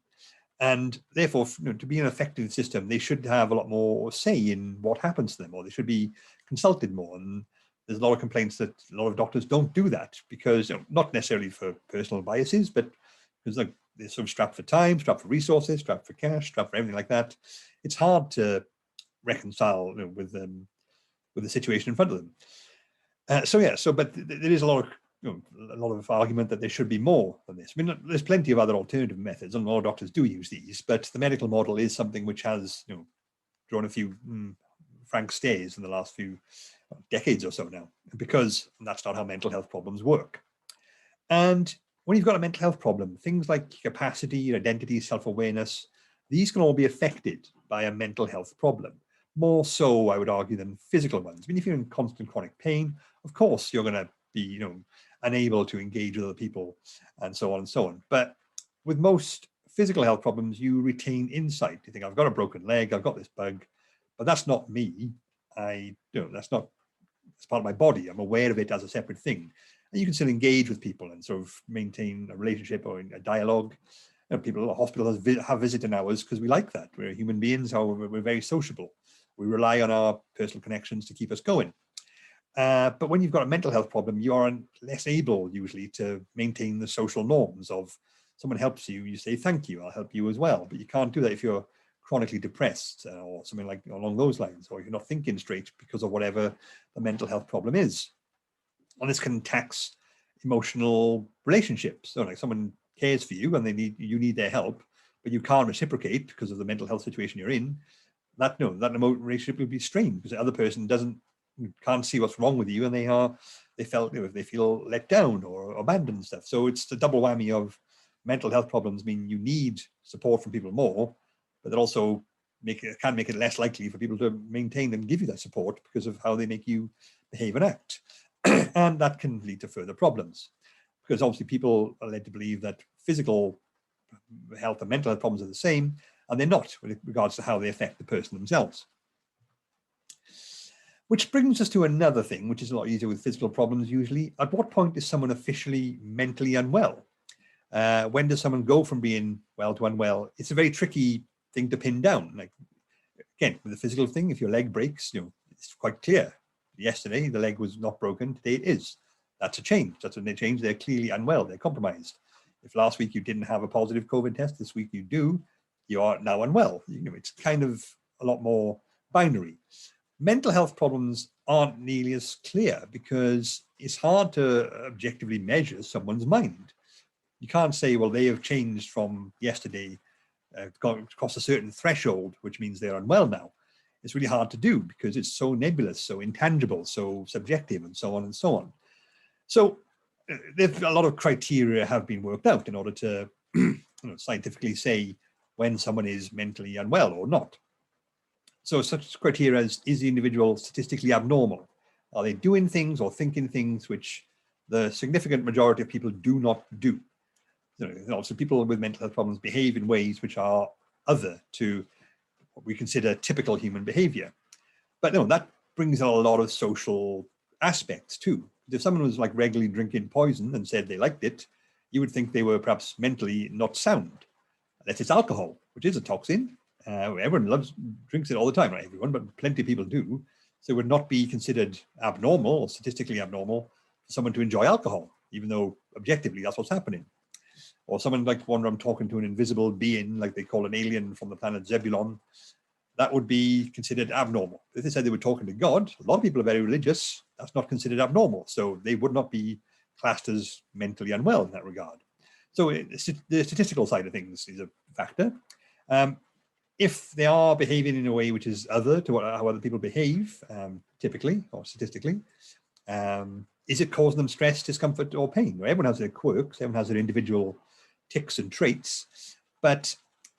And therefore, to be an effective system, they should have a lot more say in what happens to them, or they should be consulted more. And there's a lot of complaints that a lot of doctors don't do that, because not necessarily for personal biases, but because they're sort of strapped for time, strapped for resources, strapped for cash, strapped for everything like that. It's hard to reconcile with the situation in front of them. But there is a lot of argument that there should be more than this. I mean, there's plenty of other alternative methods, and a lot of doctors do use these, but the medical model is something which has drawn a few frank stares in the last few decades or so now, because that's not how mental health problems work. And when you've got a mental health problem, things like capacity, identity, self-awareness, these can all be affected by a mental health problem. More so, I would argue, than physical ones. I mean, if you're in constant chronic pain, of course, you're going to be, unable to engage with other people, and so on and so on. But with most physical health problems, you retain insight. You think, I've got a broken leg, I've got this bug, but that's not me. That's part of my body. I'm aware of it as a separate thing. And you can still engage with people and sort of maintain a relationship or a dialogue. People at hospitals have visiting hours because we like that. We're human beings, we're very sociable. We rely on our personal connections to keep us going. But when you've got a mental health problem, you are less able usually to maintain the social norms of someone helps you, you say, thank you, I'll help you as well. But you can't do that if you're chronically depressed or something like along those lines, or you're not thinking straight because of whatever the mental health problem is. And this can tax emotional relationships. So like someone cares for you and you need their help, but you can't reciprocate because of the mental health situation you're in. That relationship will be strained because the other person can't see what's wrong with you, and they feel let down or abandoned and stuff. So it's the double whammy of mental health problems mean you need support from people more, but that also can make it less likely for people to maintain and give you that support because of how they make you behave and act. And that can lead to further problems because obviously people are led to believe that physical health and mental health problems are the same, and they're not with regards to how they affect the person themselves. Which brings us to another thing, which is a lot easier with physical problems usually. At what point is someone officially mentally unwell? When does someone go from being well to unwell? It's a very tricky thing to pin down. Like, again, with the physical thing, if your leg breaks, it's quite clear. Yesterday, the leg was not broken. Today it is. That's a change. That's when they change. They're clearly unwell. They're compromised. If last week you didn't have a positive COVID test, this week you do, you are now unwell. It's kind of a lot more binary. Mental health problems aren't nearly as clear because it's hard to objectively measure someone's mind. You can't say, well, they have changed from yesterday, across a certain threshold, which means they're unwell now. It's really hard to do because it's so nebulous, so intangible, so subjective, and so on and so on. So there's a lot of criteria have been worked out in order to scientifically say when someone is mentally unwell or not. So such criteria as, is the individual statistically abnormal? Are they doing things or thinking things which the significant majority of people do not do? Also, people with mental health problems behave in ways which are other to what we consider typical human behavior. But no, that brings in a lot of social aspects too. If someone was like regularly drinking poison and said they liked it, you would think they were perhaps mentally not sound. Unless it's alcohol, which is a toxin. Everyone drinks it all the time, not everyone, but plenty of people do. So it would not be considered abnormal or statistically abnormal for someone to enjoy alcohol, even though objectively that's what's happening. Or someone like one where I'm talking to an invisible being, like they call an alien from the planet Zebulon, that would be considered abnormal. If they said they were talking to God, a lot of people are very religious, that's not considered abnormal. So they would not be classed as mentally unwell in that regard. So the statistical side of things is a factor. If they are behaving in a way which is other to how other people behave, typically or statistically, is it causing them stress, discomfort, or pain? Everyone has their quirks, everyone has their individual tics and traits, but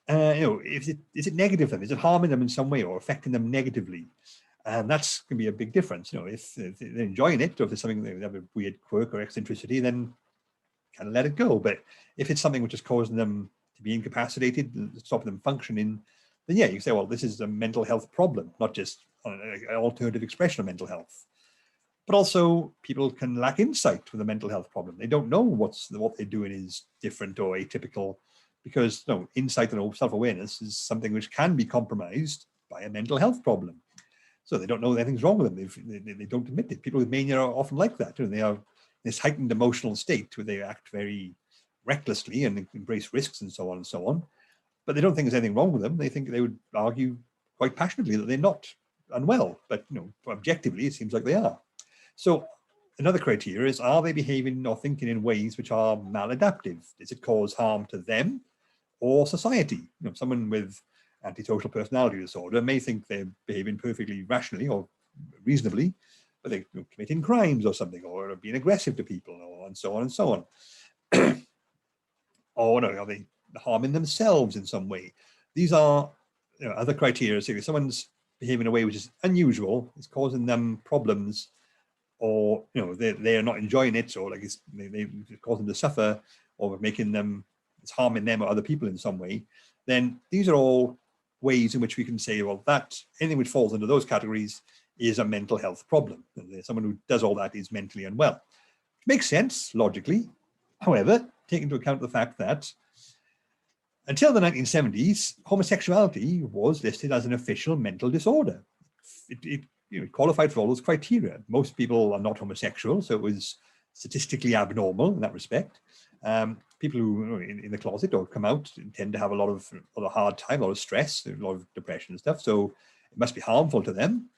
is it negative for them? Is it harming them in some way or affecting them negatively? And that's going to be a big difference. If they're enjoying it, or if there's something they have a weird quirk or eccentricity, then kind of let it go. But if it's something which is causing them to be incapacitated, stopping them functioning, then yeah, you say, well, this is a mental health problem, not just an alternative expression of mental health. But also, people can lack insight with a mental health problem. They don't know what they're doing is different or atypical, because insight and self-awareness is something which can be compromised by a mental health problem. So they don't know anything's wrong with them. They don't admit it. People with mania are often like that. They are this heightened emotional state where they act very recklessly and embrace risks and so on. But they don't think there's anything wrong with them. They think they would argue quite passionately that they're not unwell, but objectively it seems like they are. So another criteria is, are they behaving or thinking in ways which are maladaptive? Does it cause harm to them or society? Someone with antisocial personality disorder may think they're behaving perfectly rationally or reasonably, but they're committing crimes or something, or being aggressive to people, and so on. Or are they harming themselves in some way? These are other criteria. So if someone's behaving in a way which is unusual, it's causing them problems, or they're not enjoying it, or like it's causing them to suffer, or it's harming them or other people in some way, then these are all ways in which we can say, well, that anything which falls into those categories is a mental health problem. Someone who does all that is mentally unwell. It makes sense logically. However, take into account the fact that Until the 1970s, homosexuality was listed as an official mental disorder. It qualified for all those criteria. Most people are not homosexual, so it was statistically abnormal in that respect. People who are in the closet or come out tend to have a lot of hard time, a lot of stress, a lot of depression and stuff. So it must be harmful to them.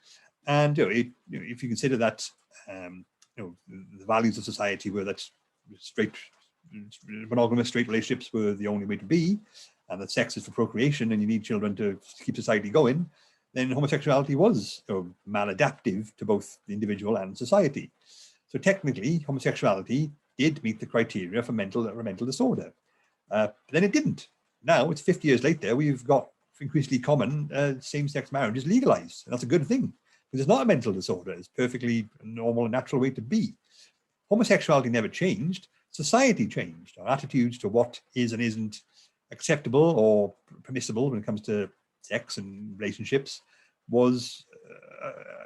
And if you consider that, the values of society were that monogamous straight relationships were the only way to be, and that sex is for procreation and you need children to keep society going, then homosexuality was maladaptive to both the individual and society. So technically, homosexuality did meet the criteria for mental disorder. But then it didn't. Now, it's 50 years later, we've got increasingly common same-sex marriage is legalized. And that's a good thing, because it's not a mental disorder. It's perfectly normal and natural way to be. Homosexuality never changed. Society changed. Our attitudes to what is and isn't acceptable or permissible when it comes to sex and relationships was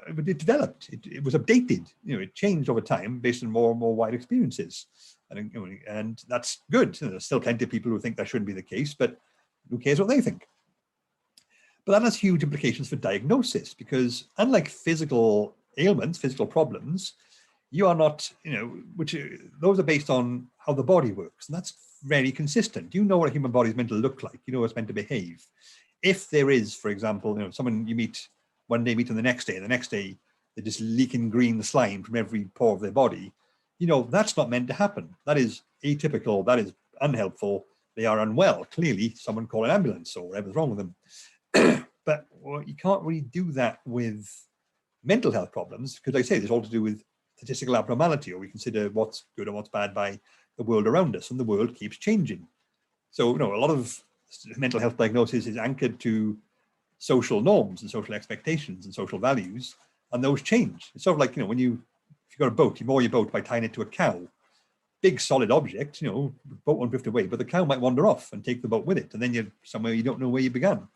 it developed. It was updated. It changed over time based on more and more wide experiences, and that's good. There's still plenty of people who think that shouldn't be the case, but who cares what they think? But that has huge implications for diagnosis, because unlike physical ailments, physical problems, you are not, those are based on how the body works, and that's very consistent. You know what a human body is meant to look like. You know it's meant to behave. If there is, for example, someone you meet one day, meet them the next day they're just leaking green slime from every pore of their body, that's not meant to happen. That is atypical. That is unhelpful. They are unwell. Clearly, someone call an ambulance or whatever's wrong with them. But you can't really do that with mental health problems, because like I say, there's all to do with statistical abnormality, or we consider what's good and what's bad by the world around us, and the world keeps changing. So, a lot of mental health diagnosis is anchored to social norms and social expectations and social values, and those change. It's sort of like, if you've got a boat, you moor your boat by tying it to a cow. Big solid object, boat won't drift away, but the cow might wander off and take the boat with it, and then you're somewhere you don't know where you began.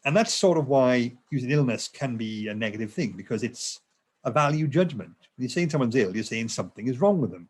And that's sort of why using illness can be a negative thing, because it's a value judgment. When you're saying someone's ill, you're saying something is wrong with them.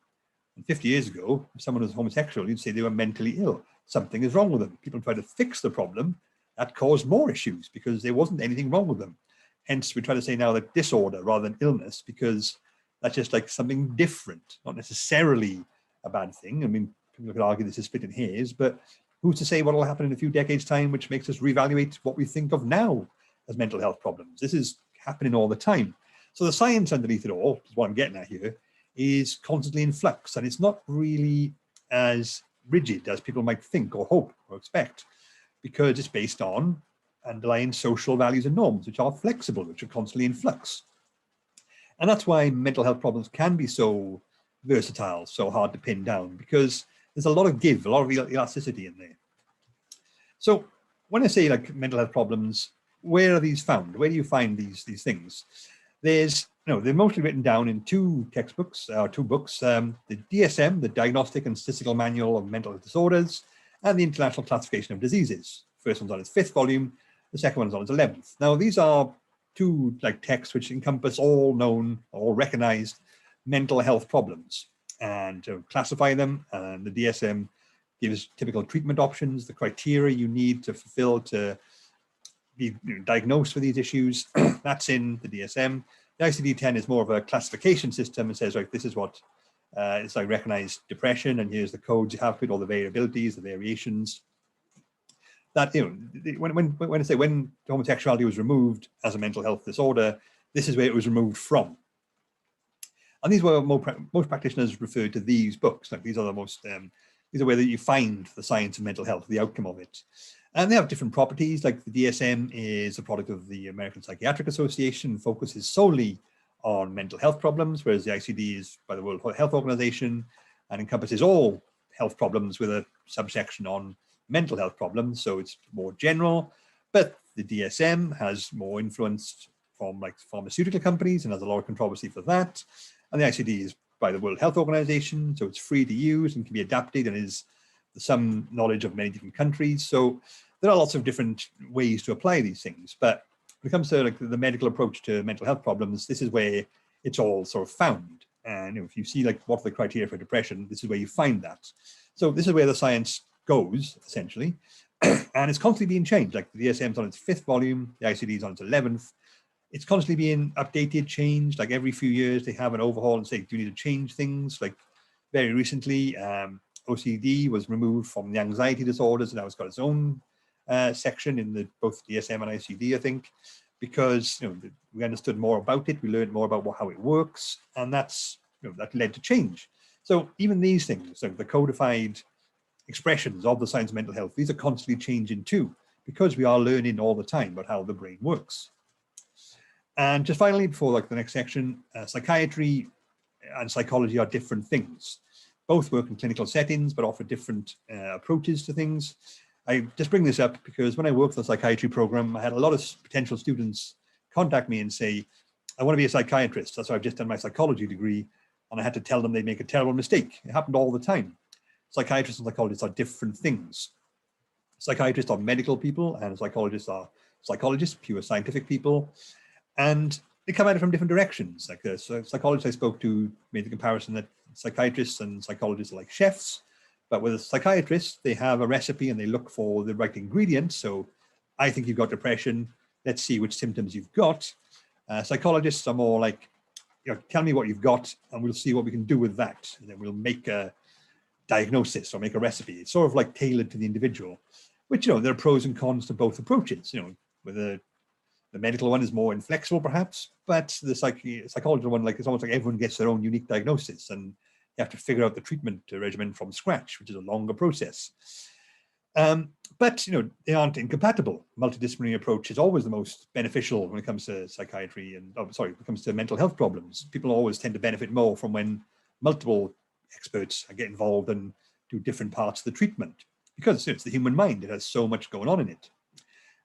And 50 years ago, if someone was homosexual, you'd say they were mentally ill. Something is wrong with them. People try to fix the problem. That caused more issues because there wasn't anything wrong with them. Hence, we try to say now that disorder rather than illness, because that's just like something different, not necessarily a bad thing. I mean, people could argue this is splitting hairs, but who's to say what will happen in a few decades' time, which makes us reevaluate what we think of now as mental health problems. This is happening all the time. So the science underneath it all, is what I'm getting at here, is constantly in flux, and it's not really as rigid as people might think or hope or expect, because it's based on underlying social values and norms, which are flexible, which are constantly in flux. And that's why mental health problems can be so versatile, so hard to pin down, because there's a lot of give, a lot of elasticity in there. So when I say like mental health problems, where are these found? Where do you find these things? There's, they're mostly written down in two books, the DSM, the Diagnostic and Statistical Manual of Mental Health Disorders, and the International Classification of Diseases. First one's on its 5th volume, the second one's on its 11th. Now, these are two texts which encompass all known or recognized mental health problems, and to classify them, and the DSM gives typical treatment options, the criteria you need to fulfill to be diagnosed with these issues. That's in the DSM. The ICD-10 is more of a classification system and says, right, this is what it's like recognized depression, and here's the codes you have with all the variabilities, the variations. That, when I say when homosexuality was removed as a mental health disorder, this is where it was removed from. And these were most practitioners referred to these books. Like these are the most, these are where you find the science of mental health, the outcome of it. And they have different properties. Like the DSM is a product of the American Psychiatric Association, focuses solely on mental health problems, whereas the ICD is by the World Health Organization and encompasses all health problems with a subsection on mental health problems. So it's more general, but the DSM has more influence from like pharmaceutical companies and has a lot of controversy for that. And the ICD is by the World Health Organization, so it's free to use and can be adapted and is some knowledge of many different countries. So there are lots of different ways to apply these things. But when it comes to like the medical approach to mental health problems, this is where it's all sort of found. And if you see like what are the criteria for depression, this is where you find that. So this is where the science goes, essentially. And it's constantly being changed. Like the DSM's on its 5th volume, the ICD is on its 11th. It's constantly being updated, changed. Like every few years, they have an overhaul and say, do you need to change things? Like very recently, OCD was removed from the anxiety disorders, and now it's got its own section in both DSM and ICD, I think, because we understood more about it, we learned more about how it works, and that's that led to change. So even these things, so the codified expressions of the science of mental health, these are constantly changing too, because we are learning all the time about how the brain works. And just finally, before the next section, psychiatry and psychology are different things. Both work in clinical settings, but offer different approaches to things. I just bring this up because when I worked on the psychiatry program, I had a lot of potential students contact me and say, I want to be a psychiatrist. That's why I've just done my psychology degree. And I had to tell them they'd make a terrible mistake. It happened all the time. Psychiatrists and psychologists are different things. Psychiatrists are medical people, and psychologists are psychologists, pure scientific people. And they come at it from different directions. Like the psychologists I spoke to made the comparison that psychiatrists and psychologists are like chefs, but with a psychiatrist, they have a recipe and they look for the right ingredients. So I think you've got depression. Let's see which symptoms you've got. Psychologists are more like, tell me what you've got and we'll see what we can do with that. And then we'll make a diagnosis or make a recipe. It's sort of like tailored to the individual, which, there are pros and cons to both approaches. With the medical one is more inflexible perhaps, but the psychological one, it's almost like everyone gets their own unique diagnosis and you have to figure out the treatment regimen from scratch, which is a longer process. But they aren't incompatible. Multidisciplinary approach is always the most beneficial when it comes to psychiatry and, when it comes to mental health problems. People always tend to benefit more from when multiple experts get involved and do different parts of the treatment, because it's the human mind. It has so much going on in it.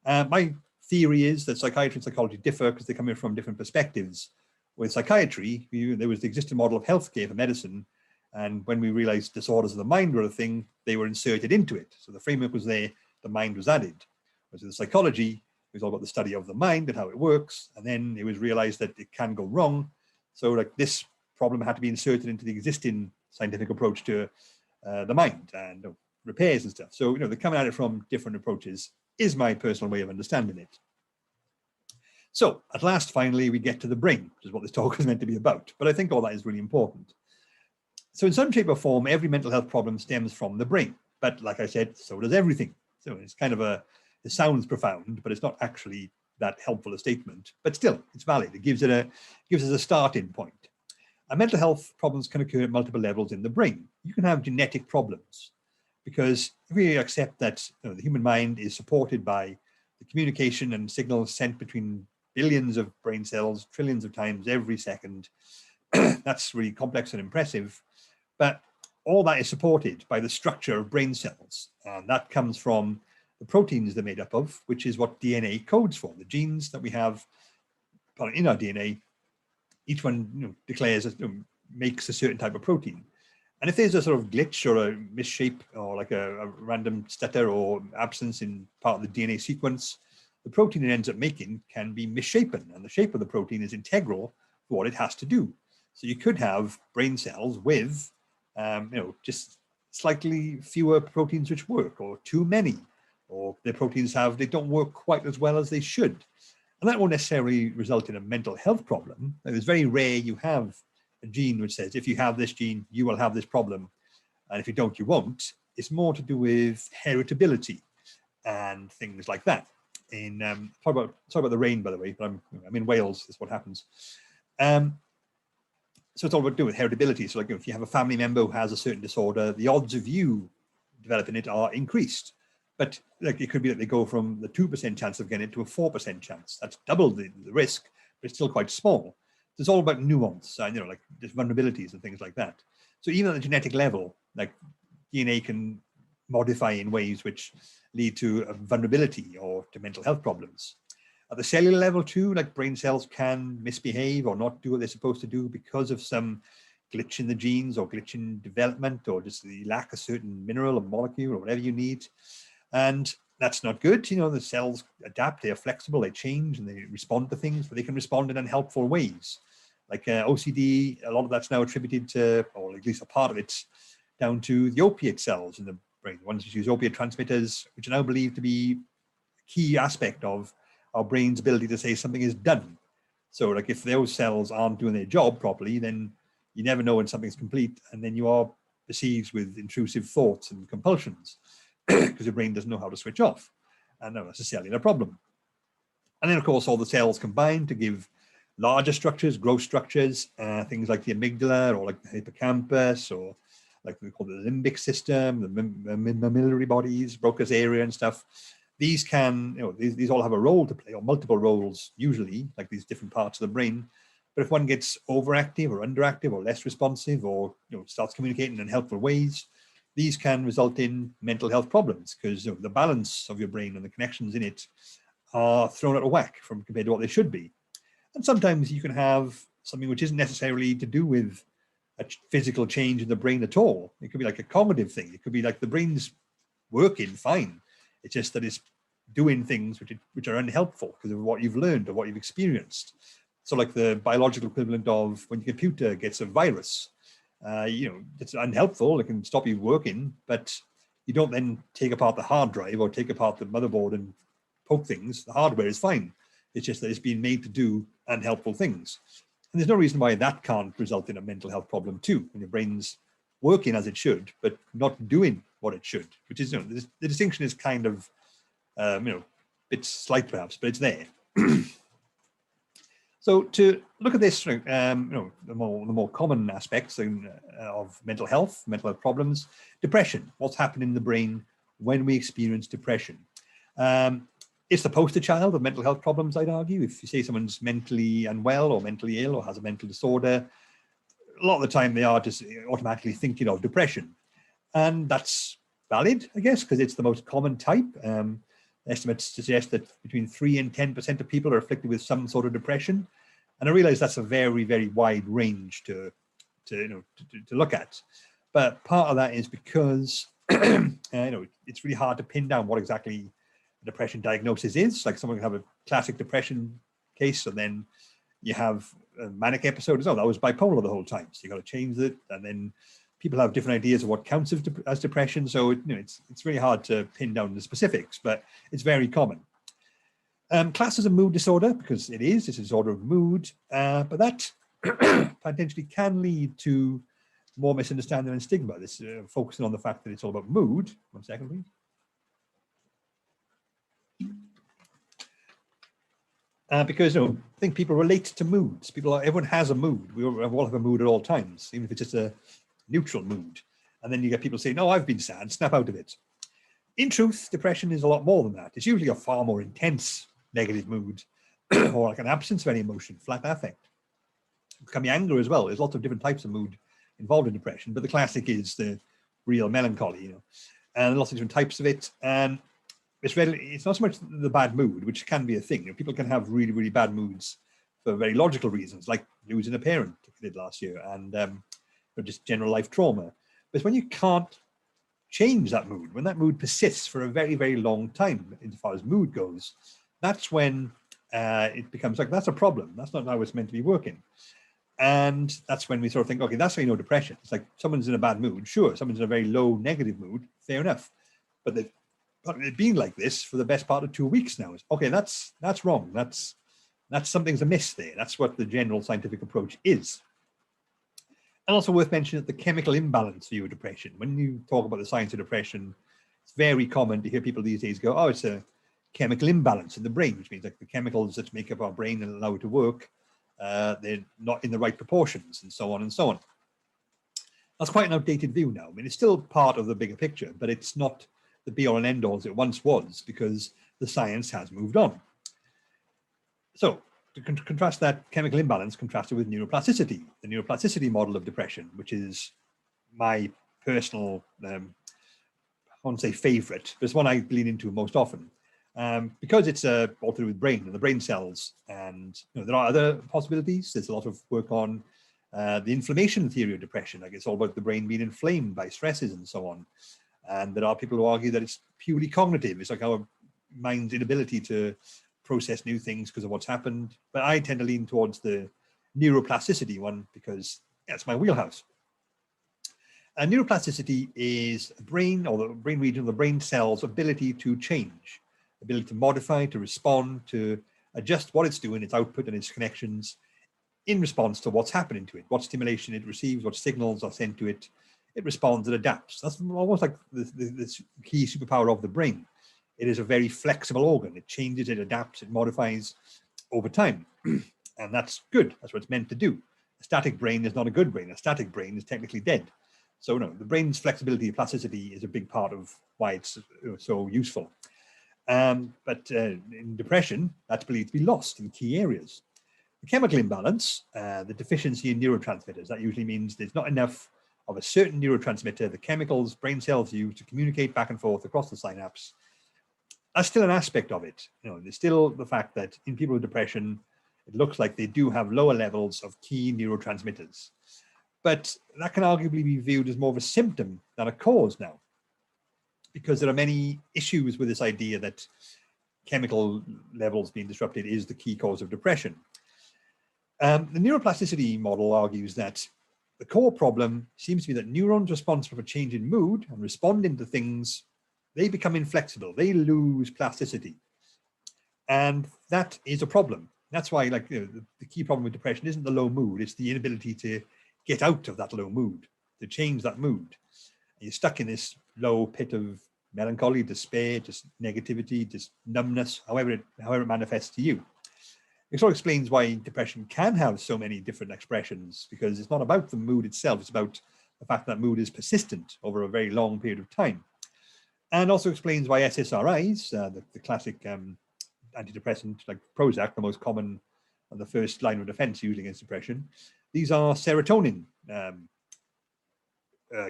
My theory is that psychiatry and psychology differ because they come in from different perspectives. With psychiatry, there was the existing model of healthcare for medicine, and when we realized disorders of the mind were a thing, they were inserted into it. So the framework was there, the mind was added. Whereas in psychology, it was all about the study of the mind and how it works, and then it was realized that it can go wrong. So this problem had to be inserted into the existing scientific approach to the mind and repairs and stuff. So they're coming at it from different approaches, is my personal way of understanding it. So at last, finally, we get to the brain, which is what this talk is meant to be about. But I think all that is really important. So in some shape or form, every mental health problem stems from the brain. But like I said, so does everything. So it's kind of it sounds profound, but it's not actually that helpful a statement. But still, it's valid. It gives us a starting point. And mental health problems can occur at multiple levels in the brain. You can have genetic problems, because if we accept that the human mind is supported by the communication and signals sent between billions of brain cells, trillions of times every second, that's really complex and impressive. But all that is supported by the structure of brain cells. And that comes from the proteins they're made up of, which is what DNA codes for. The genes that we have in our DNA, each one declares, makes a certain type of protein. And if there's a sort of glitch or a misshape or like a random stutter or absence in part of the DNA sequence, the protein it ends up making can be misshapen, and the shape of the protein is integral for what it has to do. So you could have brain cells with, just slightly fewer proteins which work, or too many, or their proteins they don't work quite as well as they should. And that won't necessarily result in a mental health problem. It's very rare you have a gene which says, if you have this gene, you will have this problem. And if you don't, you won't. It's more to do with heritability and things like that. Sorry about the rain, by the way, but I'm in Wales, that's what happens. So it's all about to do with heritability. So if you have a family member who has a certain disorder, the odds of you developing it are increased. But it could be that they go from the 2% chance of getting it to a 4% chance. That's double the risk, but it's still quite small. So it's all about nuance, just vulnerabilities and things like that. So even at the genetic level, DNA can modify in ways which lead to a vulnerability or to mental health problems. At the cellular level too, brain cells can misbehave or not do what they're supposed to do because of some glitch in the genes or glitch in development, or just the lack of certain mineral or molecule or whatever you need. And that's not good. The cells adapt, they're flexible, they change and they respond to things, but they can respond in unhelpful ways. OCD, a lot of that's now attributed to, or at least a part of it's down to the opiate cells in the brain. Ones which use opiate transmitters, which are now believed to be a key aspect of our brain's ability to say something is done. So like if those cells aren't doing their job properly, then you never know when something's complete, and then you are besieged with intrusive thoughts and compulsions because your brain doesn't know how to switch off, and not necessarily a problem. And then of course all the cells combine to give larger structures, gross structures, things like the amygdala or like the hippocampus, or like we call it the limbic system, the mammillary bodies, Broca's area and stuff. These can, these all have a role to play, or multiple roles usually, like these different parts of the brain. But if one gets overactive or underactive or less responsive, or starts communicating in unhelpful ways, these can result in mental health problems, because the balance of your brain and the connections in it are thrown out of whack compared to what they should be. And sometimes you can have something which isn't necessarily to do with a physical change in the brain at all. It could be like a cognitive thing. It could be like the brain's working fine. It's just that it's doing things which are unhelpful because of what you've learned or what you've experienced. So like the biological equivalent of when your computer gets a virus, it's unhelpful. It can stop you working, but you don't then take apart the hard drive or take apart the motherboard and poke things. The hardware is fine. It's just that it's been made to do unhelpful things. And there's no reason why that can't result in a mental health problem too, when your brain's working as it should, but not doing what it should, which is, the distinction is kind of, bit slight perhaps, but it's there. So to look at this, the more common aspects of mental health problems, depression, what's happening in the brain when we experience depression. It's the poster child of mental health problems, I'd argue. If you say someone's mentally unwell or mentally ill or has a mental disorder, a lot of the time they are just automatically thinking of depression. And that's valid, I guess, because it's the most common type. Estimates suggest that between 3 and 10% of people are afflicted with some sort of depression. And I realize that's a very, very wide range to look at. But part of that is because it's really hard to pin down what exactly a depression diagnosis is. Like someone can have a classic depression case, and then you have a manic episode as well. That was bipolar the whole time. So you got to change it. And then people have different ideas of what counts as depression. So it's really hard to pin down the specifics, but it's very common. Class as a mood disorder, because it's a disorder of mood, but that potentially can lead to more misunderstanding and stigma. This focusing on the fact that it's all about mood. 1 second, please. Because I think people relate to moods. Everyone has a mood. We all have a mood at all times, even if it's just a neutral mood. And then you get people saying, "Oh, I've been sad, snap out of it." In truth, depression is a lot more than that. It's usually a far more intense negative mood, or like an absence of any emotion, flat affect. It can be anger as well. There's lots of different types of mood involved in depression, but the classic is the real melancholy, and lots of different types of it. And it's not so much the bad mood, which can be a thing. People can have really, really bad moods for very logical reasons, like losing a parent, like I did last year, and just general life trauma. But it's when you can't change that mood, when that mood persists for a very, very long time, as far as mood goes, that's when it becomes like, that's a problem. That's not how it's meant to be working. And that's when we sort of think, okay, that's how you know depression. It's like someone's in a bad mood. Sure, someone's in a very low negative mood, fair enough. But they've been like this for the best part of 2 weeks now. Okay, that's wrong. That's something's amiss there. That's what the general scientific approach is. And also worth mentioning that the chemical imbalance view of depression. When you talk about the science of depression, it's very common to hear people these days go, "Oh, it's a chemical imbalance in the brain," which means like the chemicals that make up our brain and allow it to work, they're not in the right proportions, and so on and so on. That's quite an outdated view now. I mean, it's still part of the bigger picture, but it's not the be-all and end-all as it once was, because the science has moved on. So to contrast that chemical imbalance contrasted with neuroplasticity, the neuroplasticity model of depression, which is my personal, I won't say favorite, but it's one I lean into most often, because it's all to do with brain and the brain cells. And there are other possibilities. There's a lot of work on the inflammation theory of depression. Like it's all about the brain being inflamed by stresses and so on. And there are people who argue that it's purely cognitive. It's like our mind's inability to process new things because of what's happened. But I tend to lean towards the neuroplasticity one because that's my wheelhouse. And neuroplasticity is the brain, or the brain region, the brain cell's ability to change, ability to modify, to respond, to adjust what it's doing, its output and its connections in response to what's happening to it, what stimulation it receives, what signals are sent to it. It responds and adapts. That's almost like the key superpower of the brain. It is a very flexible organ. It changes, it adapts, it modifies over time. And that's good. That's what it's meant to do. A static brain is not a good brain. A static brain is technically dead. So no, the brain's flexibility, plasticity is a big part of why it's so useful. But in depression, that's believed to be lost in key areas. The chemical imbalance, the deficiency in neurotransmitters, that usually means there's not enough of a certain neurotransmitter, the chemicals brain cells use to communicate back and forth across the synapse. That's still an aspect of it. There's still the fact that in people with depression, it looks like they do have lower levels of key neurotransmitters. But that can arguably be viewed as more of a symptom than a cause now, because there are many issues with this idea that chemical levels being disrupted is the key cause of depression. The neuroplasticity model argues that the core problem seems to be that neurons responsible for change in mood and responding to things, they become inflexible, they lose plasticity. And that is a problem. That's why, like, the key problem with depression isn't the low mood, it's the inability to get out of that low mood, to change that mood. You're stuck in this low pit of melancholy, despair, just negativity, just numbness, however it manifests to you. It sort of explains why depression can have so many different expressions, because it's not about the mood itself, it's about the fact that mood is persistent over a very long period of time. And also explains why SSRIs, the classic antidepressant like Prozac, the most common and the first line of defense usually against depression, these are serotonin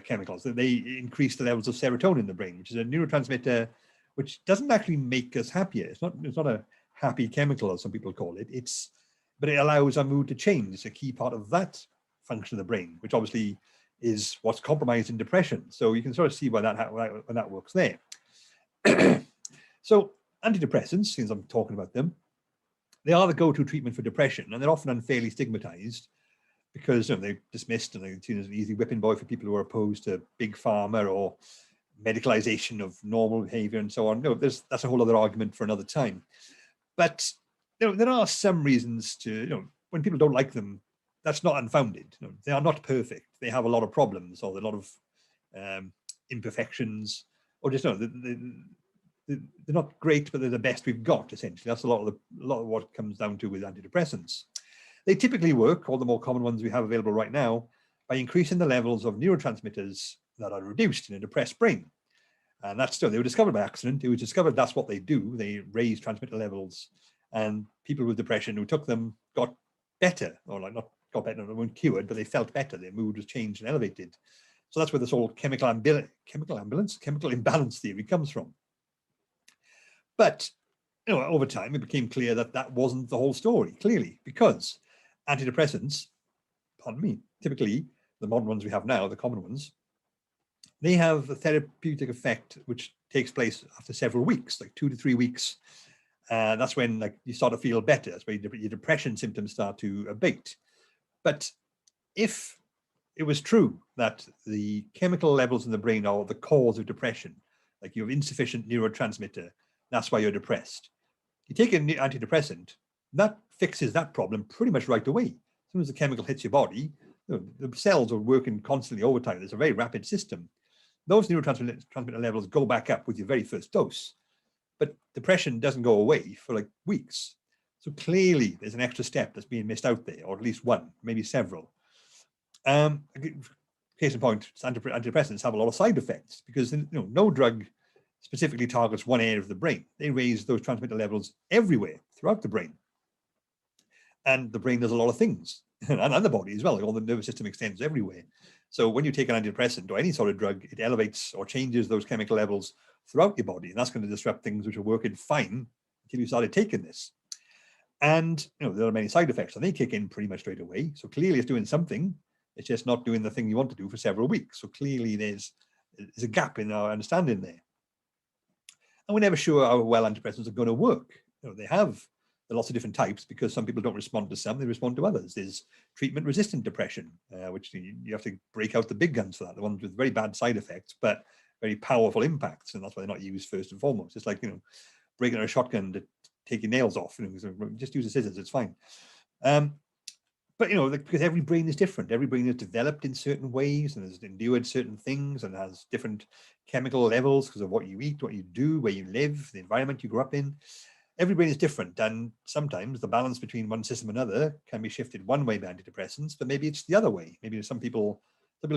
chemicals. That they increase the levels of serotonin in the brain, which is a neurotransmitter which doesn't actually make us happier. It's not a happy chemical, as some people call it. But it allows our mood to change. It's a key part of that function of the brain, which obviously is what's compromised in depression. So you can sort of see why that works there. So antidepressants, since I'm talking about them, they are the go-to treatment for depression, and they're often unfairly stigmatized because they're dismissed and they're seen as an easy whipping boy for people who are opposed to big pharma or medicalization of normal behavior and so on. No, that's a whole other argument for another time. But there are some reasons to, when people don't like them, that's not unfounded. They are not perfect. They have a lot of problems or a lot of imperfections, or just they're not great, but they're the best we've got. Essentially, that's a lot of what it comes down to with antidepressants. They typically work, all the more common ones we have available right now, by increasing the levels of neurotransmitters that are reduced in a depressed brain. And that's still, they were discovered by accident. It was discovered that's what they do. They raise transmitter levels, and people with depression who took them got better, or like not got better, they weren't cured, but they felt better. Their mood was changed and elevated. So that's where this whole chemical imbalance theory comes from. But over time, it became clear that that wasn't the whole story, clearly, because antidepressants, typically the modern ones we have now, the common ones, they have a therapeutic effect which takes place after several weeks, like 2 to 3 weeks. That's when you start to feel better. That's when your depression symptoms start to abate. But if it was true that the chemical levels in the brain are the cause of depression, like you have insufficient neurotransmitter, that's why you're depressed. You take an antidepressant, that fixes that problem pretty much right away. As soon as the chemical hits your body, the cells are working constantly over time. It's a very rapid system. Those neurotransmitter levels go back up with your very first dose. But depression doesn't go away for like weeks. So clearly there's an extra step that's being missed out there, or at least one, maybe several. Case in point, antidepressants have a lot of side effects because no drug specifically targets one area of the brain. They raise those transmitter levels everywhere throughout the brain. And the brain does a lot of things, and the body as well. All the nervous system extends everywhere. So when you take an antidepressant or any sort of drug, it elevates or changes those chemical levels throughout your body. And that's going to disrupt things which are working fine until you started taking this. And there are many side effects, and they kick in pretty much straight away. So clearly it's doing something. It's just not doing the thing you want to do for several weeks. So clearly there's a gap in our understanding there. And we're never sure how well antidepressants are going to work. They have There are lots of different types because some people don't respond to some, they respond to others. There's treatment-resistant depression, which you have to break out the big guns for that, the ones with very bad side effects, but very powerful impacts, and that's why they're not used first and foremost. It's like, breaking out a shotgun to take your nails off, just use the scissors, it's fine. But because every brain is different, every brain is developed in certain ways and has endured certain things and has different chemical levels because of what you eat, what you do, where you live, the environment you grew up in. Every brain is different, and sometimes the balance between one system and another can be shifted one way by antidepressants, but maybe it's the other way. Maybe some people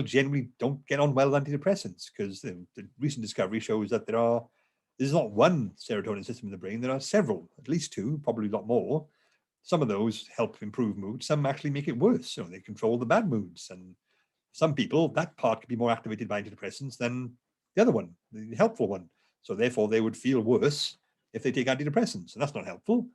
generally don't get on well with antidepressants because the recent discovery shows that there's not one serotonin system in the brain, there are several, at least two, probably a lot more. Some of those help improve mood, some actually make it worse. So they control the bad moods. And some people, that part can be more activated by antidepressants than the other one, the helpful one. So therefore they would feel worse if they take antidepressants, and that's not helpful.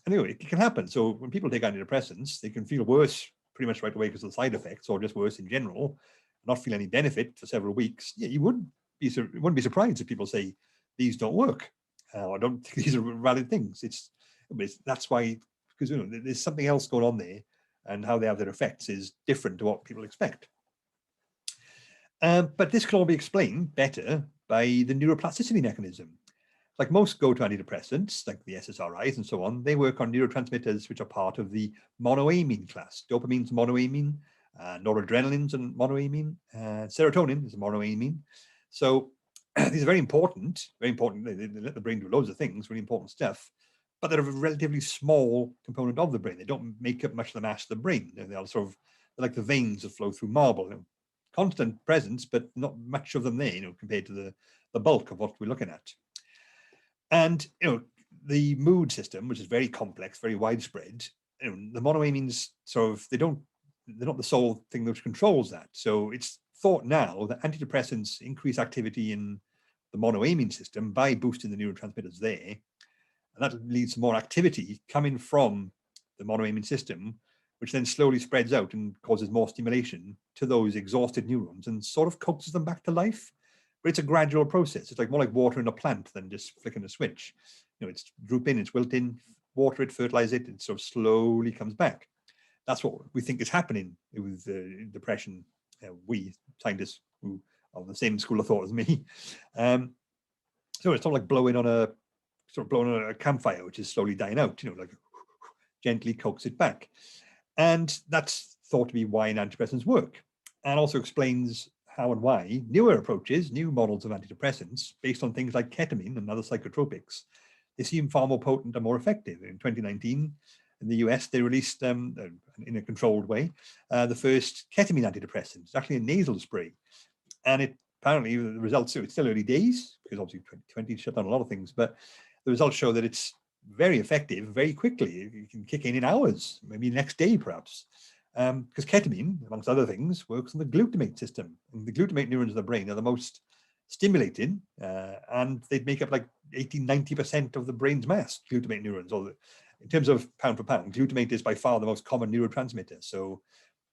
Anyway, it can happen. So when people take antidepressants, they can feel worse pretty much right away because of the side effects, or just worse in general, not feel any benefit for several weeks. Yeah, you wouldn't be surprised if people say these don't work, or don't think these are valid things. That's why, because there's something else going on there, and how they have their effects is different to what people expect. But this can all be explained better by the neuroplasticity mechanism. Like most go-to antidepressants, like the SSRIs and so on, they work on neurotransmitters which are part of the monoamine class. Dopamine's monoamine, noradrenaline's and monoamine, serotonin is a monoamine. So these are very important, very important. They let the brain do loads of things, really important stuff, but they're a relatively small component of the brain. They don't make up much of the mass of the brain. They're they're like the veins that flow through marble. Constant presence, but not much of them there, compared to the bulk of what we're looking at. And the mood system, which is very complex, very widespread, the monoamines they're not the sole thing which controls that. So it's thought now that antidepressants increase activity in the monoamine system by boosting the neurotransmitters there, and that leads to more activity coming from the monoamine system, which then slowly spreads out and causes more stimulation to those exhausted neurons and sort of coaxes them back to life. But it's a gradual process. It's more like watering a plant than just flicking a switch. It's drooping, it's wilting, water it, fertilize it, and sort of slowly comes back. That's what we think is happening with depression. We scientists who are the same school of thought as me. So it's sort of like blowing on a campfire, which is slowly dying out. Like gently coax it back, and that's thought to be why antidepressants work, and also explains how and why newer approaches, new models of antidepressants based on things like ketamine and other psychotropics, they seem far more potent and more effective. In 2019, in the US, they released, in a controlled way, the first ketamine antidepressant. It's actually a nasal spray. And apparently the results, it's still early days, because obviously 2020 shut down a lot of things, but the results show that it's very effective very quickly. You can kick in hours, maybe next day perhaps. Because ketamine, amongst other things, works on the glutamate system. And the glutamate neurons of the brain are the most stimulated, and they'd make up like 80–90% of the brain's mass, glutamate neurons. In terms of pound for pound, glutamate is by far the most common neurotransmitter. So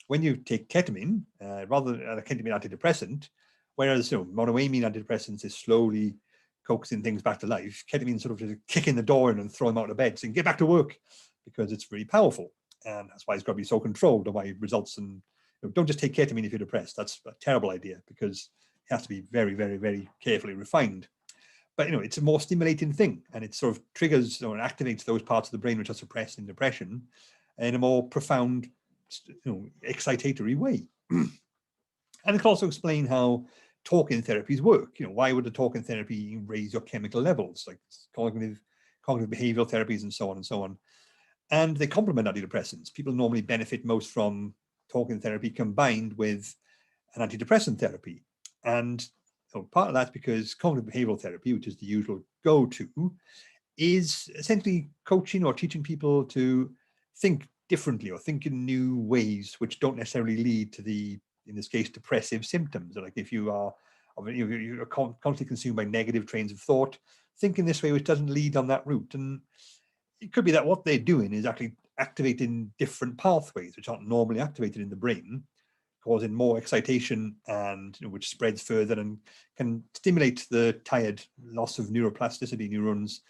when you take ketamine, rather than a ketamine antidepressant, whereas monoamine antidepressants is slowly coaxing things back to life, ketamine sort of just kicking the door in and throw them out of bed saying, get back to work, because it's really powerful. And that's why it's got to be so controlled, and why results in, don't just take ketamine if you're depressed. That's a terrible idea, because it has to be very, very, very carefully refined. But it's a more stimulating thing, and it sort of triggers or activates those parts of the brain which are suppressed in depression in a more profound, excitatory way. And it can also explain how talking therapies work. Why would a talking therapy raise your chemical levels, like cognitive behavioral therapies and so on and so on. And they complement antidepressants. People normally benefit most from talking therapy combined with an antidepressant therapy. And part of that's because cognitive behavioral therapy, which is the usual go-to, is essentially coaching or teaching people to think differently or think in new ways, which don't necessarily lead to in this case, depressive symptoms. Like if you're constantly consumed by negative trains of thought, think in this way, which doesn't lead on that route. And it could be that what they're doing is actually activating different pathways which aren't normally activated in the brain, causing more excitation, and which spreads further and can stimulate the tired loss of neuroplasticity neurons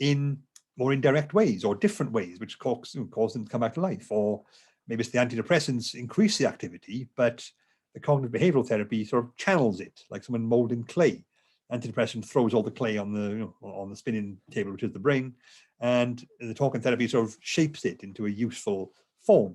in more indirect ways or different ways, which cause them to come back to life. Or maybe it's the antidepressants increase the activity, but the cognitive behavioral therapy sort of channels it, like someone molding clay. Antidepressant throws all the clay on the spinning table, which is the brain, and the talking therapy sort of shapes it into a useful form.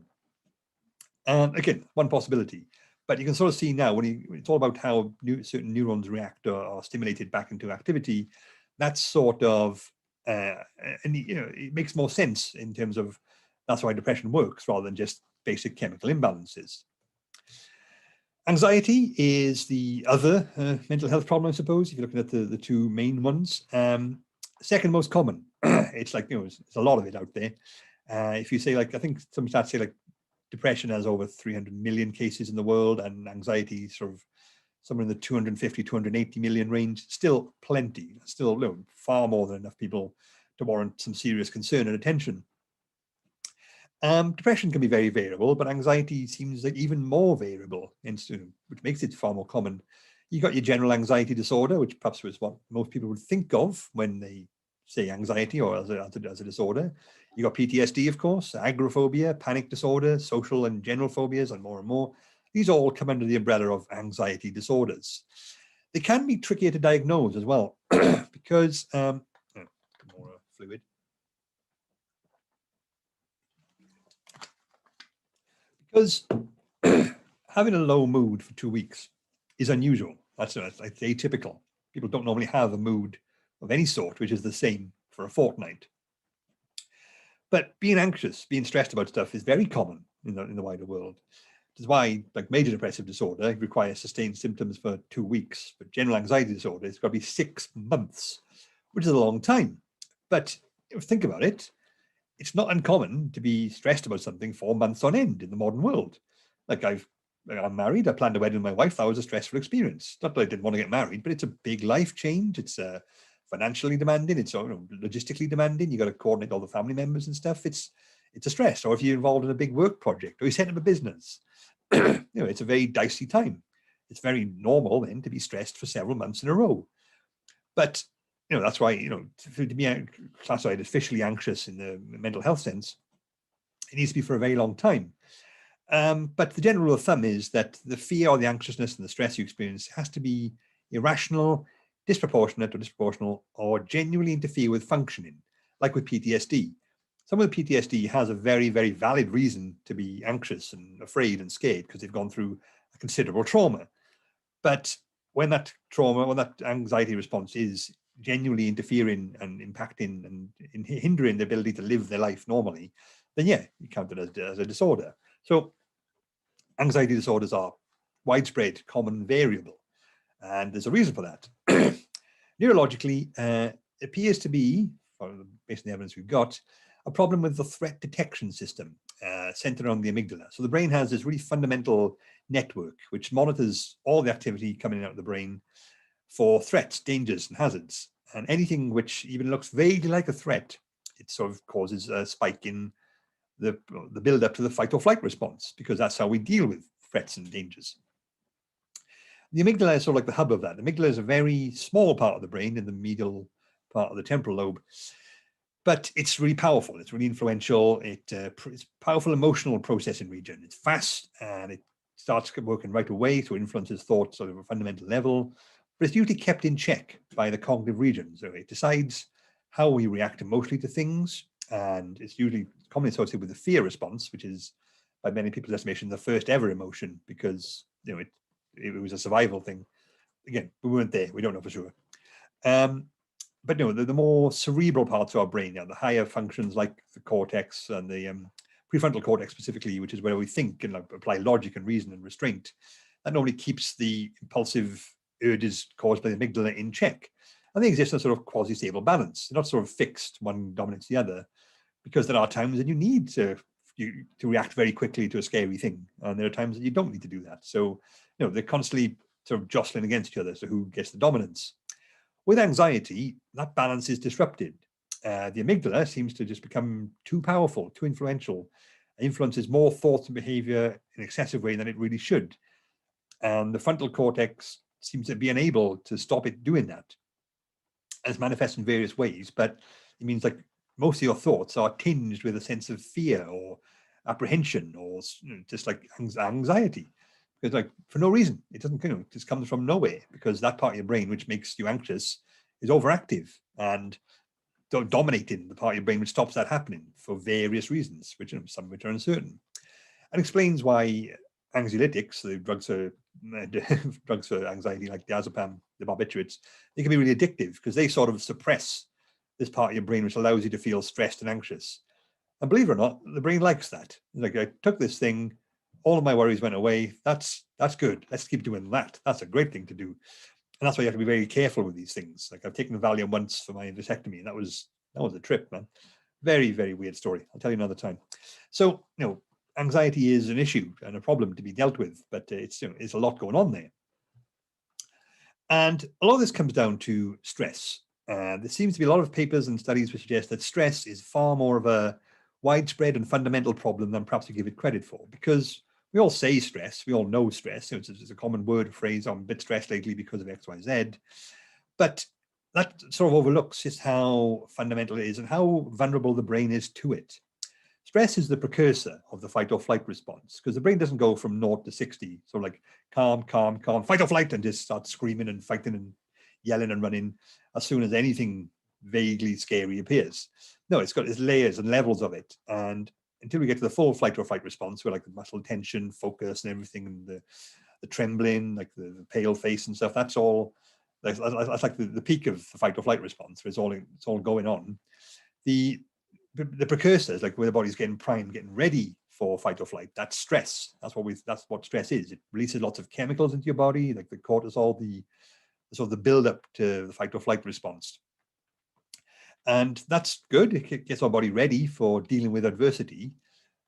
And again, one possibility. But you can sort of see now when it's all about how certain neurons react or are stimulated back into activity. That's sort of and it makes more sense in terms of that's why depression works rather than just basic chemical imbalances. Anxiety is the other mental health problem, I suppose, if you're looking at the two main ones. Second most common. It's like, there's a lot of it out there. If you say, like, I think some stats say like depression has over 300 million cases in the world, and anxiety sort of somewhere in the 250, 280 million range. Still plenty, still far more than enough people to warrant some serious concern and attention. Depression can be very variable, but anxiety seems like even more variable, which makes it far more common. You got your general anxiety disorder, which perhaps was what most people would think of when they say anxiety or as a disorder. You got PTSD, of course, agoraphobia, panic disorder, social and general phobias, and more. These all come under the umbrella of anxiety disorders. They can be trickier to diagnose as well because more fluid. Because having a low mood for 2 weeks is unusual. That's atypical. People don't normally have a mood of any sort, which is the same for a fortnight. But being anxious, being stressed about stuff is very common in the wider world. This is why, like major depressive disorder, requires sustained symptoms for 2 weeks. But general anxiety disorder, it's got to be 6 months, which is a long time. But think about it. It's not uncommon to be stressed about something for months on end in the modern world. Like I'm married, I planned a wedding with my wife. That was a stressful experience. Not that I didn't want to get married, but it's a big life change. It's financially demanding. It's logistically demanding. You got to coordinate all the family members and stuff. It's a stress. Or if you're involved in a big work project or you set up a business, it's a very dicey time. It's very normal then to be stressed for several months in a row. But that's why, to be classified officially anxious in the mental health sense, it needs to be for a very long time. But the general rule of thumb is that the fear or the anxiousness and the stress you experience has to be irrational, disproportionate or disproportional, or genuinely interfere with functioning, like with PTSD. Someone with PTSD has a very, very valid reason to be anxious and afraid and scared because they've gone through a considerable trauma. But when that anxiety response is genuinely interfering and impacting and hindering the ability to live their life normally, then yeah, you count it as a disorder. So anxiety disorders are widespread, common, variable, and there's a reason for that. Neurologically, appears to be, based on the evidence we've got, a problem with the threat detection system centered around the amygdala. So the brain has this really fundamental network which monitors all the activity coming out of the brain for threats, dangers, and hazards. And anything which even looks vaguely like a threat, it sort of causes a spike in the build-up to the fight or flight response, because that's how we deal with threats and dangers. The amygdala is sort of like the hub of that. The amygdala is a very small part of the brain in the medial part of the temporal lobe, but it's really powerful. It's really influential. It's a powerful emotional processing region. It's fast and it starts working right away, so it influences thoughts at a fundamental level, but it's usually kept in check by the cognitive region. So it decides how we react emotionally to things, and it's usually commonly associated with the fear response, which is, by many people's estimation, the first ever emotion, because it was a survival thing. Again, we weren't there. We don't know for sure. But the more cerebral parts of our brain, the higher functions like the cortex and the prefrontal cortex specifically, which is where we think and apply logic and reason and restraint, that normally keeps the impulsive urges caused by the amygdala in check. And they exist in a sort of quasi-stable balance. They're not sort of fixed, one dominates the other, because there are times that you need to react very quickly to a scary thing. And there are times that you don't need to do that. So, they're constantly sort of jostling against each other. So who gets the dominance? With anxiety, that balance is disrupted. The amygdala seems to just become too powerful, too influential. It influences more thoughts and behavior in an excessive way than it really should. And the frontal cortex seems to be unable to stop it doing that. And it's manifests in various ways, but it means like most of your thoughts are tinged with a sense of fear or apprehension or just like anxiety. Because like for no reason, it doesn't, it just comes from nowhere, because that part of your brain which makes you anxious is overactive and dominating the part of your brain which stops that happening for various reasons, which some of which are uncertain, and explains why anxiolytics, the drugs for drugs for anxiety like diazepam, the barbiturates, they can be really addictive because they sort of suppress this part of your brain which allows you to feel stressed and anxious. And believe it or not, the brain likes that. Like, I took this thing, all of my worries went away. That's good. Let's keep doing that. That's a great thing to do. And that's why you have to be very careful with these things. Like, I've taken the Valium once for my vasectomy, and that was a trip, man. Very, very weird story. I'll tell you another time. So, anxiety is an issue and a problem to be dealt with, but it's a lot going on there. And a lot of this comes down to stress. There seems to be a lot of papers and studies which suggest that stress is far more of a widespread and fundamental problem than perhaps we give it credit for, because we all say stress, we all know stress. It's a common word phrase. I'm a bit stressed lately because of X, Y, Z. But that sort of overlooks just how fundamental it is and how vulnerable the brain is to it. Stress is the precursor of the fight or flight response, because the brain doesn't go from 0 to 60, so like calm, calm, calm, fight or flight, and just start screaming and fighting and yelling and running as soon as anything vaguely scary appears. No, it's got its layers and levels of it. And until we get to the full flight or fight response, where like the muscle tension, focus and everything, and the trembling, like the pale face and stuff, that's all, that's like the peak of the fight or flight response, where it's all going on. The precursors, like where the body's getting primed, getting ready for fight or flight, that's stress. That's what stress is. It releases lots of chemicals into your body, like the cortisol, the sort of the build up to the fight or flight response. And that's good. It gets our body ready for dealing with adversity.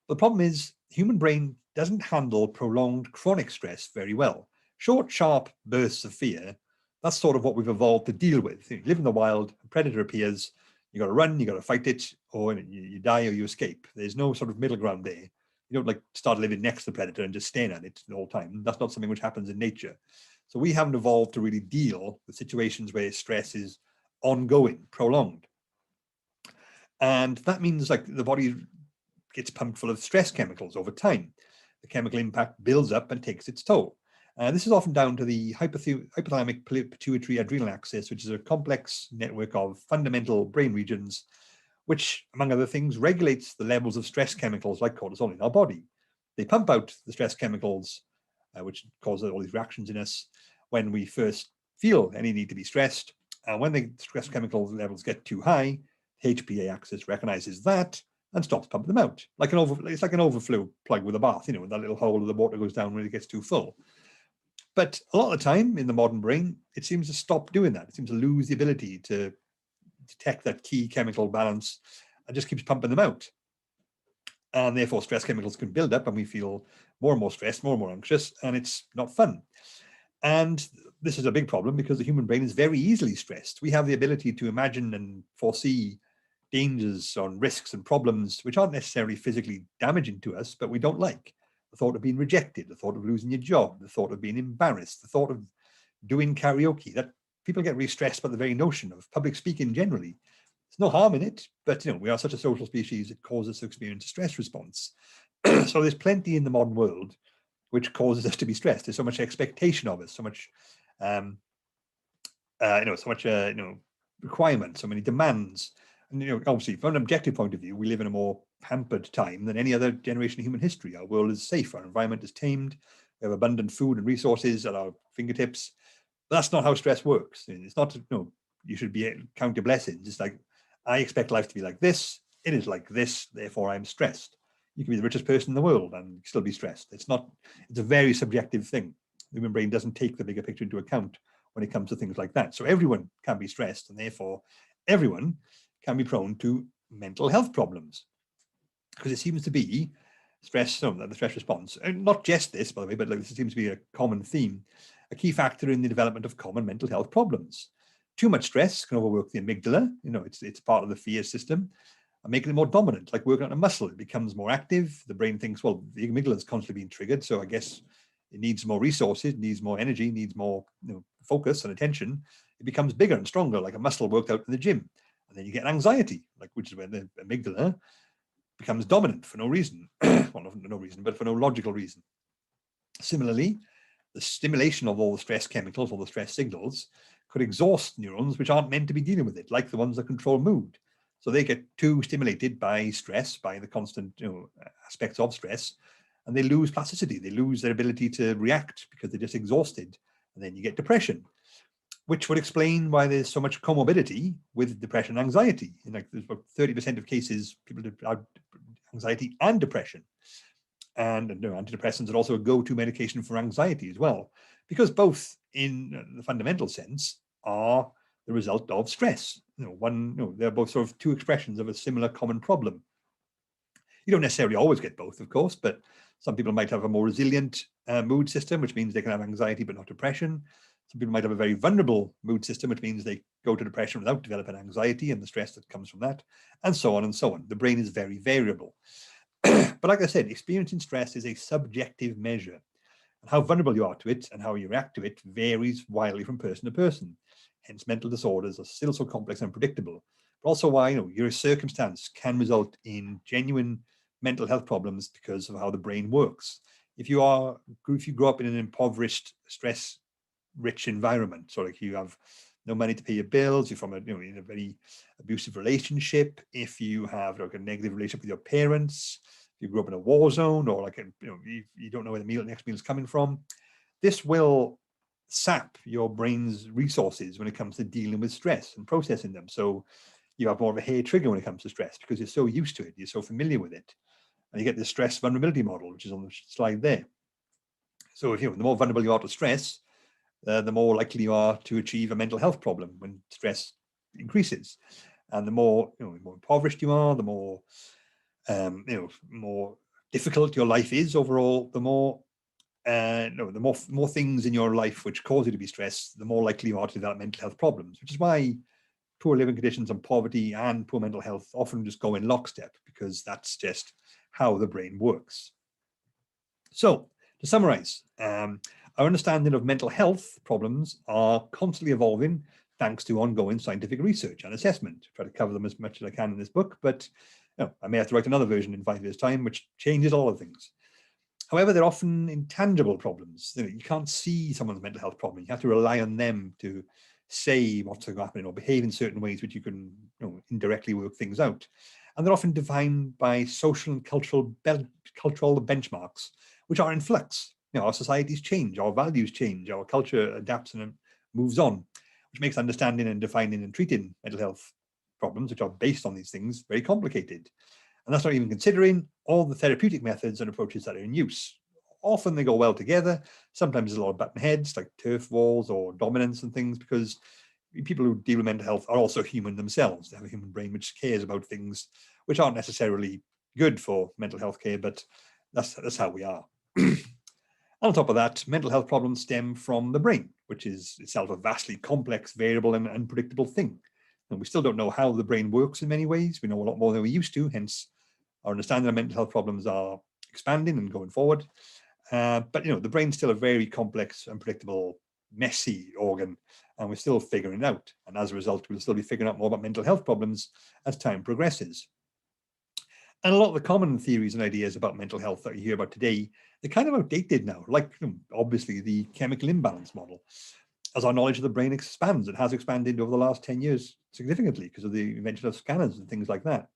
The problem is the human brain doesn't handle prolonged chronic stress very well. Short, sharp bursts of fear, that's sort of what we've evolved to deal with. You live in the wild, a predator appears, you got to run, you got to fight it, or you die or you escape. There's no sort of middle ground there. You don't like start living next to the predator and just staring at it the whole time. That's not something which happens in nature. So we haven't evolved to really deal with situations where stress is ongoing, prolonged. And that means like the body gets pumped full of stress chemicals over time. The chemical impact builds up and takes its toll. This is often down to the hypothalamic pituitary adrenal axis, which is a complex network of fundamental brain regions, which, among other things, regulates the levels of stress chemicals like cortisol in our body. They pump out the stress chemicals, which cause all these reactions in us when we first feel any need to be stressed. And when the stress chemical levels get too high, the HPA axis recognizes that and stops pumping them out. It's like an overflow plug with a bath, with that little hole where the water goes down when it gets too full. But a lot of the time in the modern brain, it seems to stop doing that. It seems to lose the ability to detect that key chemical balance and just keeps pumping them out. And therefore, stress chemicals can build up and we feel more and more stressed, more and more anxious, and it's not fun. And this is a big problem because the human brain is very easily stressed. We have the ability to imagine and foresee dangers and risks and problems which aren't necessarily physically damaging to us, but we don't like. The thought of being rejected, the thought of losing your job, the thought of being embarrassed, the thought of doing karaoke. That people get really stressed by the very notion of public speaking generally. There's no harm in it, but we are such a social species, it causes us to experience a stress response. So there's plenty in the modern world which causes us to be stressed. There's so much expectation of us, so much requirements, so many demands. And obviously, from an objective point of view, we live in a more pampered time than any other generation in human history. Our world is safe, our environment is tamed, we have abundant food and resources at our fingertips. But that's not how stress works. It's not, you should count your blessings. It's like, I expect life to be like this, it is like this, therefore I'm stressed. You can be the richest person in the world and still be stressed. It's a very subjective thing. The human brain doesn't take the bigger picture into account when it comes to things like that. So everyone can be stressed, and therefore everyone can be prone to mental health problems, because it seems to be stress, the stress response, and not just this, by the way, but this seems to be a common theme, a key factor in the development of common mental health problems. Too much stress can overwork the amygdala. It's part of the fear system, and making it more dominant, like working on a muscle. It becomes more active. The brain thinks, well, the amygdala is constantly being triggered, so I guess it needs more resources, needs more energy, needs more focus and attention. It becomes bigger and stronger, like a muscle worked out in the gym. And then you get anxiety, which is when the amygdala becomes dominant for no reason. Well, not for no reason, but for no logical reason. Similarly, the stimulation of all the stress chemicals, all the stress signals, could exhaust neurons which aren't meant to be dealing with it, like the ones that control mood. So they get too stimulated by stress, by the constant aspects of stress, and they lose plasticity. They lose their ability to react because they're just exhausted. And then you get depression, which would explain why there's so much comorbidity with depression and anxiety. There's about 30% of cases people have anxiety and depression. And antidepressants are also a go-to medication for anxiety as well, because both in the fundamental sense are the result of stress. They're both sort of two expressions of a similar common problem. You don't necessarily always get both, of course, but some people might have a more resilient mood system, which means they can have anxiety but not depression. Some people might have a very vulnerable mood system, which means they go to depression without developing anxiety and the stress that comes from that, and so on and so on. The brain is very variable. But like I said, experiencing stress is a subjective measure. And how vulnerable you are to it and how you react to it varies wildly from person to person. Hence, mental disorders are still so complex and unpredictable. But also why your circumstance can result in genuine mental health problems because of how the brain works. If you grow up in an impoverished, stress-rich environment, so like you have no money to pay your bills, you're from in a very abusive relationship, if you have a negative relationship with your parents, if you grew up in a war zone, or you don't know where the next meal is coming from, this will sap your brain's resources when it comes to dealing with stress and processing them. So you have more of a hair trigger when it comes to stress because you're so used to it, you're so familiar with it. And you get the stress vulnerability model, which is on the slide there. So if the more vulnerable you are to stress, the more likely you are to achieve a mental health problem when stress increases. And the more more impoverished you are, the more more difficult your life is overall, the more more things in your life which cause you to be stressed, the more likely you are to develop mental health problems, which is why poor living conditions and poverty and poor mental health often just go in lockstep, because that's just how the brain works. So to summarize, our understanding of mental health problems are constantly evolving thanks to ongoing scientific research and assessment. I try to cover them as much as I can in this book, but I may have to write another version in 5 years' time, which changes all of things. However, they're often intangible problems. You can't see someone's mental health problem. You have to rely on them to say what's happening or behave in certain ways which you can indirectly work things out. And they're often defined by social and cultural benchmarks, which are in flux. Our societies change, our values change, our culture adapts and moves on, which makes understanding and defining and treating mental health problems, which are based on these things, very complicated. And that's not even considering all the therapeutic methods and approaches that are in use. Often they go well together. Sometimes there's a lot of button heads, like turf walls or dominance and things, because people who deal with mental health are also human themselves. They have a human brain which cares about things which aren't necessarily good for mental health care, but that's how we are. On top of that, mental health problems stem from the brain, which is itself a vastly complex, variable, and unpredictable thing. And we still don't know how the brain works in many ways. We know a lot more than we used to, hence our understanding of mental health problems are expanding and going forward. But the brain's still a very complex, unpredictable, messy organ, and we're still figuring it out. And as a result, we'll still be figuring out more about mental health problems as time progresses. And a lot of the common theories and ideas about mental health that you hear about today, they're kind of outdated now, like obviously the chemical imbalance model. As our knowledge of the brain expands, it has expanded over the last 10 years significantly because of the invention of scanners and things like that.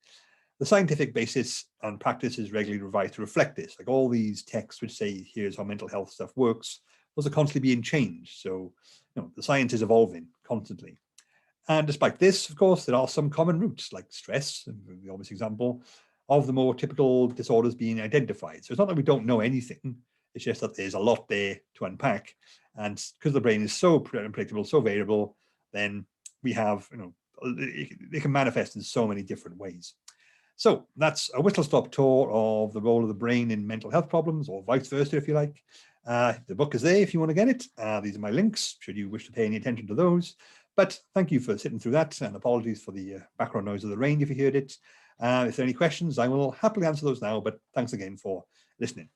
The scientific basis and practice is regularly revised to reflect this. Like all these texts which say, here's how mental health stuff works, those are constantly being changed. So, the science is evolving constantly. And despite this, of course, there are some common roots like stress, the obvious example, of the more typical disorders being identified. So it's not that we don't know anything, it's just that there's a lot there to unpack. And because the brain is so unpredictable, so variable, then we have, they can manifest in so many different ways. So that's a whistle-stop tour of the role of the brain in mental health problems, or vice versa, if you like. The book is there if you want to get it. These are my links, should you wish to pay any attention to those. But thank you for sitting through that, and apologies for the background noise of the rain if you heard it. If there are any questions, I will happily answer those now, but thanks again for listening.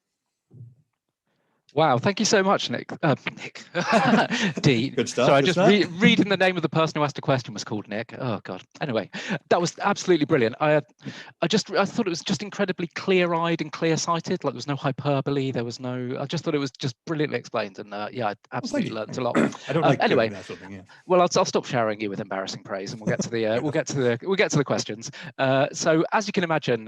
Wow, thank you so much, Nick. Nick, D. Good stuff. Sorry, good just stuff. reading the name of the person who asked the question was called Nick. Oh God. Anyway, that was absolutely brilliant. I thought it was just incredibly clear-eyed and clear-sighted. Like there was no hyperbole. There was no. I just thought it was just brilliantly explained, and yeah, I absolutely you. learned a lot. I don't like Anyway, that sort of thing. Yeah. well, I'll stop showering you with embarrassing praise, and we'll get to the we'll get to the questions. So, as you can imagine,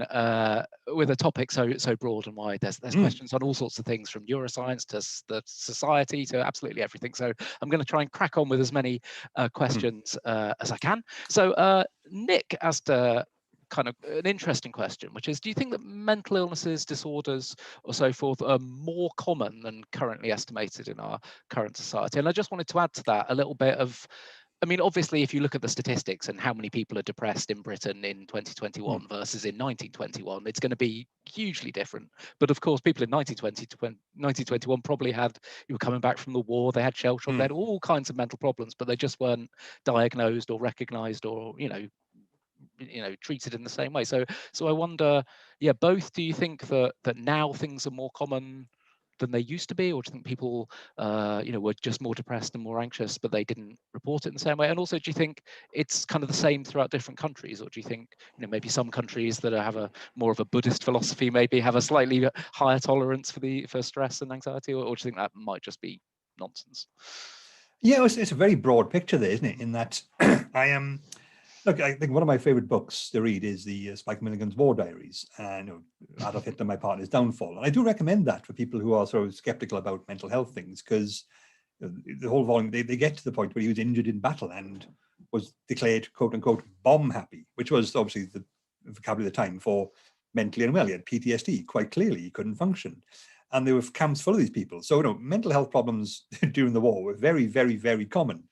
with a topic so broad and wide, there's questions on all sorts of things, from neuroscience to the society to absolutely everything. So, I'm going to try and crack on with as many questions as I can. So, Nick asked kind of an interesting question, which is, do you think that mental illnesses, disorders, or so forth are more common than currently estimated in our current society? And I just wanted to add to that a little bit of, I mean, obviously, if you look at the statistics and how many people are depressed in Britain in 2021 versus in 1921, it's going to be hugely different. But of course, people in 1921 probably you were coming back from the war, they had shell shock, they had all kinds of mental problems, but they just weren't diagnosed or recognized or, treated in the same way. So I wonder, yeah, both, do you think that now things are more common than they used to be, or do you think people were just more depressed and more anxious but they didn't report it in the same way? And also, do you think it's kind of the same throughout different countries, or do you think maybe some countries that have a more of a Buddhist philosophy maybe have a slightly higher tolerance for stress and anxiety, or do you think that might just be nonsense? Yeah, it's a very broad picture there, isn't it? In that I am. Look, I think one of my favorite books to read is the Spike Milligan's War Diaries, Adolf Hitler, My Partner's Downfall. And I do recommend that for people who are sort of skeptical about mental health things, because the whole volume, they get to the point where he was injured in battle and was declared, quote unquote, bomb happy, which was obviously the vocabulary of the time for mentally unwell. He had PTSD, quite clearly, he couldn't function. And there were camps full of these people. So, mental health problems during the war were very, very, very common.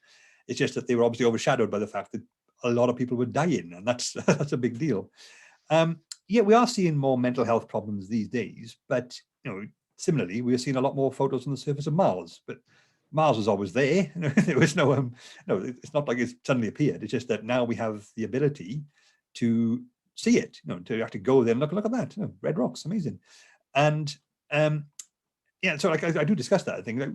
It's just that they were obviously overshadowed by the fact that a lot of people were dying, and that's a big deal. Yeah, we are seeing more mental health problems these days, but similarly, we are seeing a lot more photos on the surface of Mars. But Mars was always there. There was no, it's not like it's suddenly appeared. It's just that now we have the ability to see it, to actually go there and look at that. Red rocks, amazing. And yeah, so like I do discuss that. I think that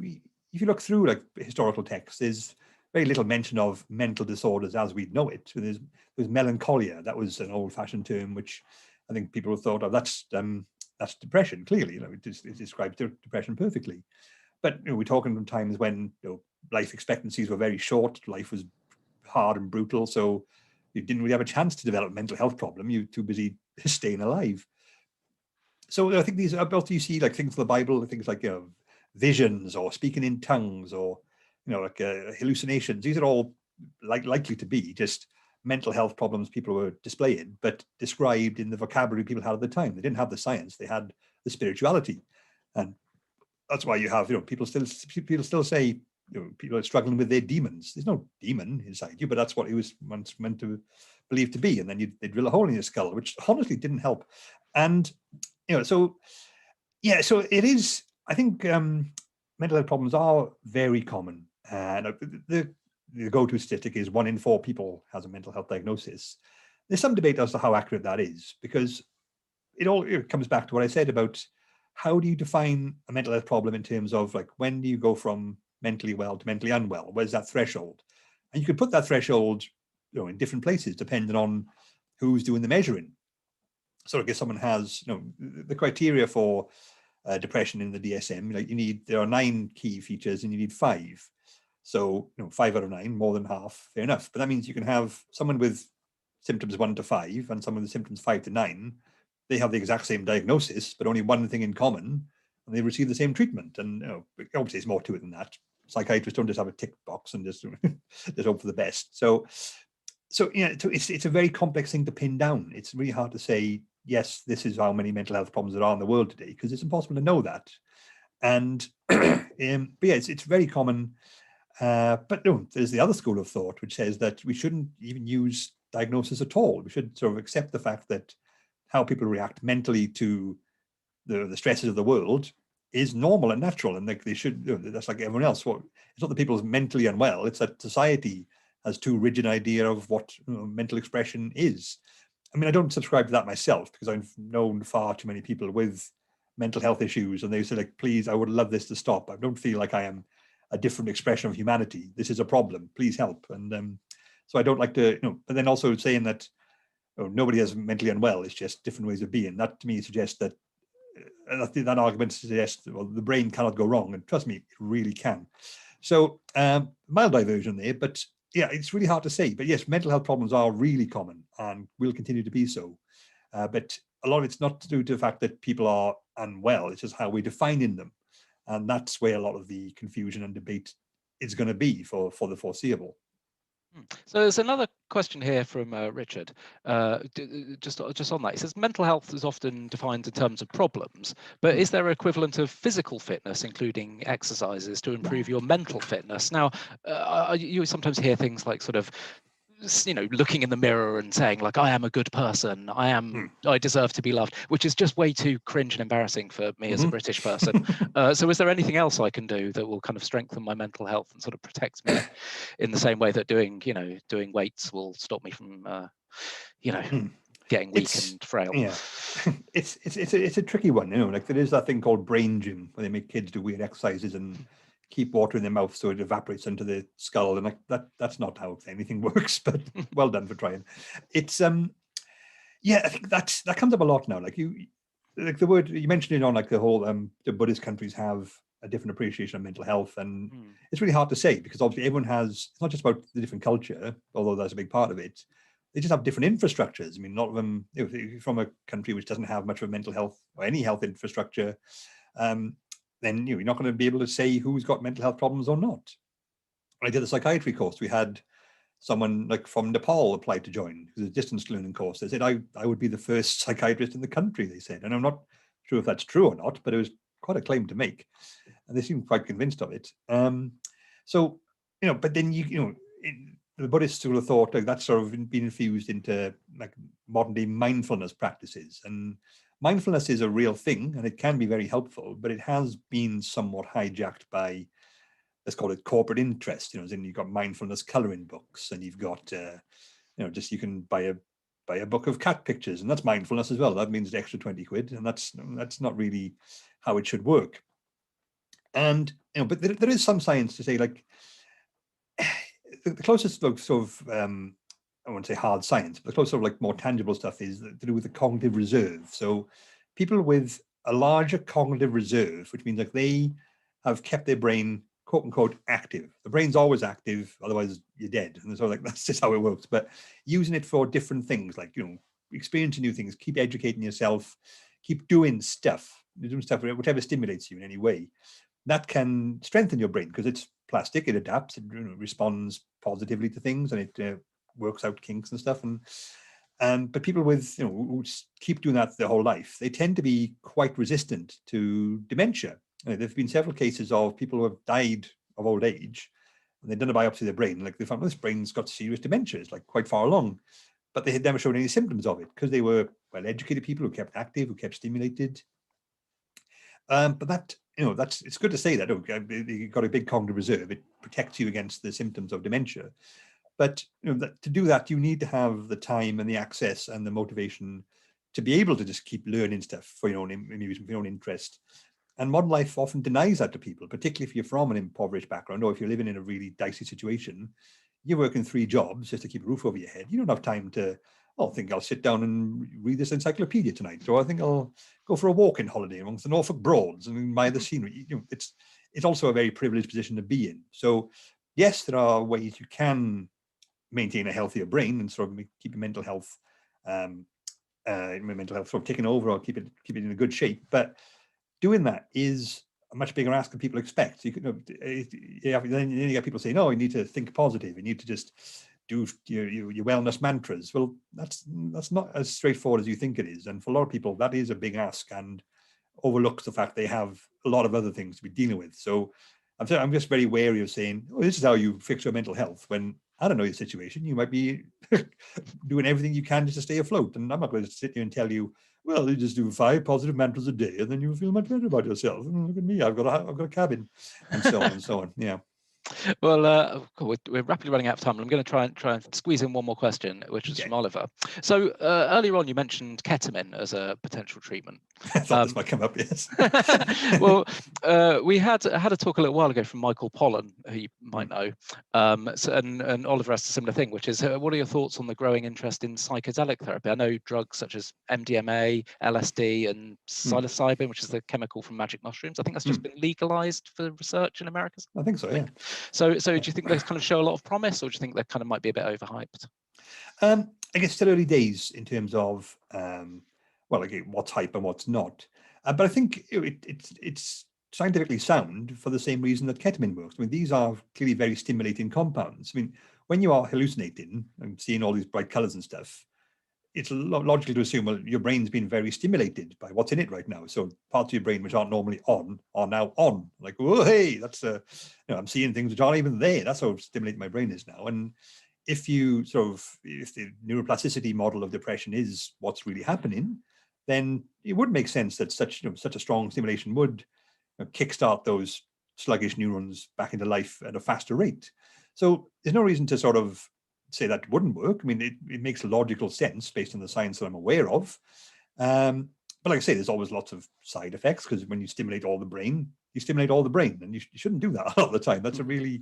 if you look through like historical texts, there's very little mention of mental disorders as we know it. There's melancholia. That was an old-fashioned term, which I think people thought, oh, that's depression. Clearly, it describes depression perfectly. But we're talking from times when life expectancies were very short. Life was hard and brutal, so you didn't really have a chance to develop a mental health problem. You're too busy staying alive. So I think these are both, you see like things in the Bible, things like visions or speaking in tongues or like hallucinations. These are all likely to be just mental health problems people were displaying, but described in the vocabulary people had at the time. They didn't have the science; they had the spirituality, and that's why you have people still say people are struggling with their demons. There's no demon inside you, but that's what he was once meant to believe to be, and then they drill a hole in your skull, which honestly didn't help. And so yeah, so it is. I think mental health problems are very common. And the go-to statistic is 1 in 4 people has a mental health diagnosis. There's some debate as to how accurate that is, because it comes back to what I said about how do you define a mental health problem in terms of like, when do you go from mentally well to mentally unwell? Where's that threshold? And you could put that threshold in different places depending on who's doing the measuring. So like if someone has the criteria for depression in the DSM, there are 9 key features and you need 5. So 5 out of 9, more than half, fair enough. But that means you can have someone with symptoms 1 to 5 and someone with symptoms 5 to 9. They have the exact same diagnosis, but only one thing in common, and they receive the same treatment. And obviously, there's more to it than that. Psychiatrists don't just have a tick box and just hope for the best. So it's a very complex thing to pin down. It's really hard to say, yes, this is how many mental health problems there are in the world today, because it's impossible to know that. And but yeah, it's very common. But no, there's the other school of thought, which says that we shouldn't even use diagnosis at all. We should sort of accept the fact that how people react mentally to the stresses of the world is normal and natural, and like they should. That's like everyone else. It's not that people are mentally unwell; it's that society has too rigid an idea of what mental expression is. I mean, I don't subscribe to that myself, because I've known far too many people with mental health issues, and they say like, please, I would love this to stop. I don't feel like I am a different expression of humanity. This is a problem. Please help. And so I don't like to, but then also saying that nobody is mentally unwell. It's just different ways of being. That to me suggests that that argument suggests, well, the brain cannot go wrong, and trust me, it really can. So mild diversion there, but yeah, it's really hard to say. But yes, mental health problems are really common and will continue to be so. But a lot of it's not due to the fact that people are unwell. It's just how we're defining them. And that's where a lot of the confusion and debate is going to be for the foreseeable. So there's another question here from Richard, just on that. He says, mental health is often defined in terms of problems, but is there an equivalent of physical fitness, including exercises to improve your mental fitness? Now, you sometimes hear things like sort of, looking in the mirror and saying like, I am a good person, I deserve to be loved, which is just way too cringe and embarrassing for me as a British person. So is there anything else I can do that will kind of strengthen my mental health and sort of protect me in the same way that doing weights will stop me from, getting weak and frail? Yeah, it's a tricky one, like there is that thing called brain gym where they make kids do weird exercises and keep water in their mouth so it evaporates into the skull, and that's not how anything works, but well done for trying. It's I think that comes up a lot now, like the word you mentioned it on like the whole the Buddhist countries have a different appreciation of mental health, and it's really hard to say because obviously everyone has, it's not just about the different culture, although that's a big part of it. They just have different infrastructures. I mean, a lot of them, if you're from a country which doesn't have much of a mental health or any health infrastructure, then you're not going to be able to say who's got mental health problems or not. When I did the psychiatry course, we had someone like from Nepal applied to join. It was a distance learning course. They said, I would be the first psychiatrist in the country, they said. And I'm not sure if that's true or not, but it was quite a claim to make. And they seemed quite convinced of it. So, but then the Buddhist school of thought, like that's sort of been infused into like modern day mindfulness practices. And mindfulness is a real thing and it can be very helpful, but it has been somewhat hijacked by, let's call it corporate interest, as in you've got mindfulness coloring books, and you've got, just you can buy a book of cat pictures, and that's mindfulness as well. That means an extra 20 quid, and that's not really how it should work. And, but there is some science to say, like, the closest sort of, I won't say hard science, but the closest sort of like more tangible stuff is to do with the cognitive reserve. So people with a larger cognitive reserve, which means like they have kept their brain quote unquote active. The brain's always active, otherwise you're dead. And so like that's just how it works. But using it for different things, like experiencing new things, keep educating yourself, keep doing stuff, whatever stimulates you in any way. That can strengthen your brain because it's plastic, it adapts, it responds positively to things, and it works out kinks and stuff. And but people with who keep doing that their whole life, they tend to be quite resistant to dementia. There have been several cases of people who have died of old age, and they've done a biopsy of their brain, like they found this brain's got serious dementia, it's like quite far along, but they had never shown any symptoms of it because they were well-educated people who kept active, who kept stimulated. But that it's good to say that you've got a big cognitive reserve. It protects you against the symptoms of dementia. But to do that, you need to have the time and the access and the motivation to be able to just keep learning stuff for your own amusement, for your own interest. And modern life often denies that to people, particularly if you're from an impoverished background or if you're living in a really dicey situation. You're working 3 jobs just to keep a roof over your head. You don't have time to, I think I'll sit down and read this encyclopedia tonight, or I think I'll go for a walking holiday amongst the Norfolk Broads and admire the scenery. It's also a very privileged position to be in. So yes, there are ways you can maintain a healthier brain and sort of keep your mental health sort of ticking over, or keep it in a good shape. But doing that is a much bigger ask than people expect. You could, then you get people saying, "No, you need to think positive. You need to just do your wellness mantras." Well, that's not as straightforward as you think it is. And for a lot of people, that is a big ask and overlooks the fact they have a lot of other things to be dealing with. So I'm just very wary of saying, "Oh, this is how you fix your mental health," when I don't know your situation. You might be doing everything you can just to stay afloat. And I'm not going to sit here and tell you, well, you just do 5 positive mantras a day and then you feel much better about yourself. And look at me, I've got a cabin, and so on and so on. Yeah. Well, cool, we're rapidly running out of time. I'm going to try and squeeze in one more question, which is from Oliver. So earlier on, you mentioned ketamine as a potential treatment. I thought this might come up, yes. Well, we had a talk a little while ago from Michael Pollan, who you might know, and Oliver asked a similar thing, which is, what are your thoughts on the growing interest in psychedelic therapy? I know drugs such as MDMA, LSD, and psilocybin, which is the chemical from magic mushrooms. I think that's just been legalized for research in America. I think so, yeah. So do you think they kind of show a lot of promise, or do you think they kind of might be a bit overhyped? I guess still early days in terms of well, again, what's hype and what's not. But I think it's scientifically sound for the same reason that ketamine works. I mean, these are clearly very stimulating compounds. I mean, when you are hallucinating and seeing all these bright colors and stuff, it's logical to assume, well, your brain's been very stimulated by what's in it right now. So parts of your brain which aren't normally on are now on. Like, oh, hey, that's I'm seeing things which aren't even there. That's how stimulating my brain is now. And if you if the neuroplasticity model of depression is what's really happening, then it would make sense that such a strong stimulation would kickstart those sluggish neurons back into life at a faster rate. So there's no reason to sort of say that wouldn't work. I mean, it makes logical sense based on the science that I'm aware of. But like I say, there's always lots of side effects, because when you stimulate all the brain, you stimulate all the brain, and you shouldn't do that all the time. That's a really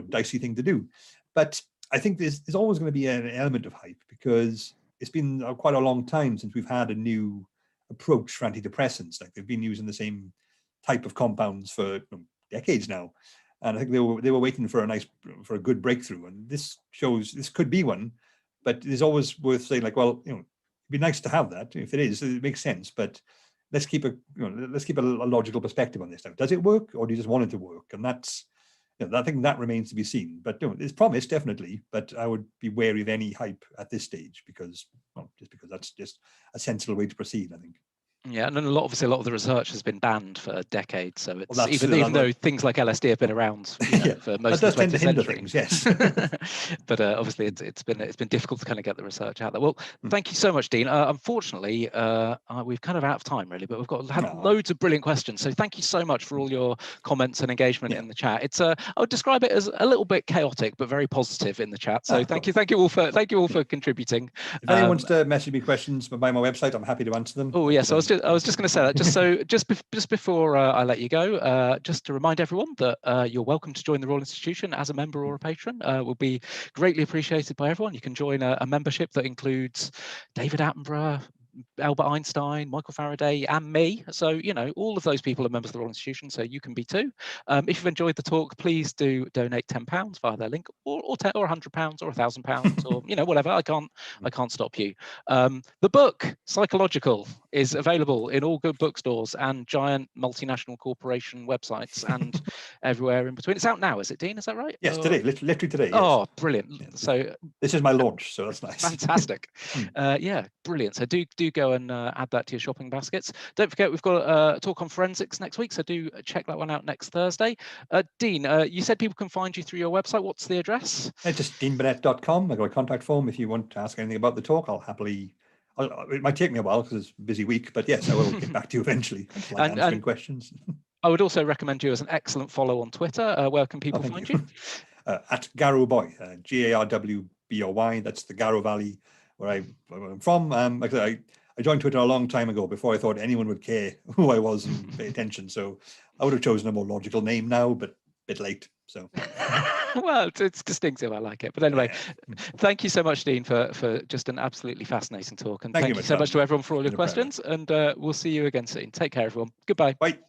dicey thing to do. But I think there's always going to be an element of hype, because it's been quite a long time since we've had a new approach for antidepressants. Like, they've been using the same type of compounds for decades now. And I think they were waiting for a good breakthrough, and this could be one. But it's always worth saying, like, well, it'd be nice to have that. If it is, it makes sense. But let's keep a logical perspective on this. Now, does it work, or do you just want it to work? And that's, I think that remains to be seen. But there's promise, definitely. But I would be wary of any hype at this stage, because that's just a sensible way to proceed, I think. Yeah, and then obviously a lot of the research has been banned for decades, so it's even though things like LSD have been around for most of the 20th century. Things, yes. But obviously it's been difficult to kind of get the research out there. Well, thank you so much, Dean. Unfortunately, we've kind of out of time really, but we've had loads of brilliant questions. So thank you so much for all your comments and engagement in the chat. It's I would describe it as a little bit chaotic, but very positive in the chat. So thank you all for contributing. If anyone wants to message me questions by my website, I'm happy to answer them. Oh yes, I was just going to say that. Just before I let you go, just to remind everyone that you're welcome to join the Royal Institution as a member or a patron. Will be greatly appreciated by everyone. You can join a membership that includes David Attenborough, Albert Einstein, Michael Faraday, and me. So, all of those people are members of the Royal Institution, so you can be too. If you've enjoyed the talk, please do donate £10 via their link, or £100 or £1,000, or whatever. I can't stop you. The book Psychological is available in all good bookstores and giant multinational corporation websites and everywhere in between. It's out now, is it, Dean? Is that right? Yes, today, literally today. Yes. Oh, brilliant! Yeah, so this is my launch, so that's nice. Fantastic. Yeah, brilliant. So do go and add that to your shopping baskets. Don't forget, we've got a talk on forensics next week, so do check that one out next Thursday. Dean, you said people can find you through your website. What's the address? Just deanburnett.com. I've got a contact form if you want to ask anything about the talk. It might take me a while because it's a busy week, but yes, I will get back to you eventually. Answering questions. I would also recommend you as an excellent follow on Twitter. Where can people find you? At Garrowboy, GARWBOY. That's the Garrow Valley where I'm from. Like I said, I joined Twitter a long time ago, before I thought anyone would care who I was and pay attention. So I would have chosen a more logical name now, but a bit late. So well, it's distinctive. I like it. But anyway, thank you so much, Dean, for just an absolutely fascinating talk. And thank you so much to everyone for all your questions. And we'll see you again soon. Take care, everyone. Goodbye. Bye.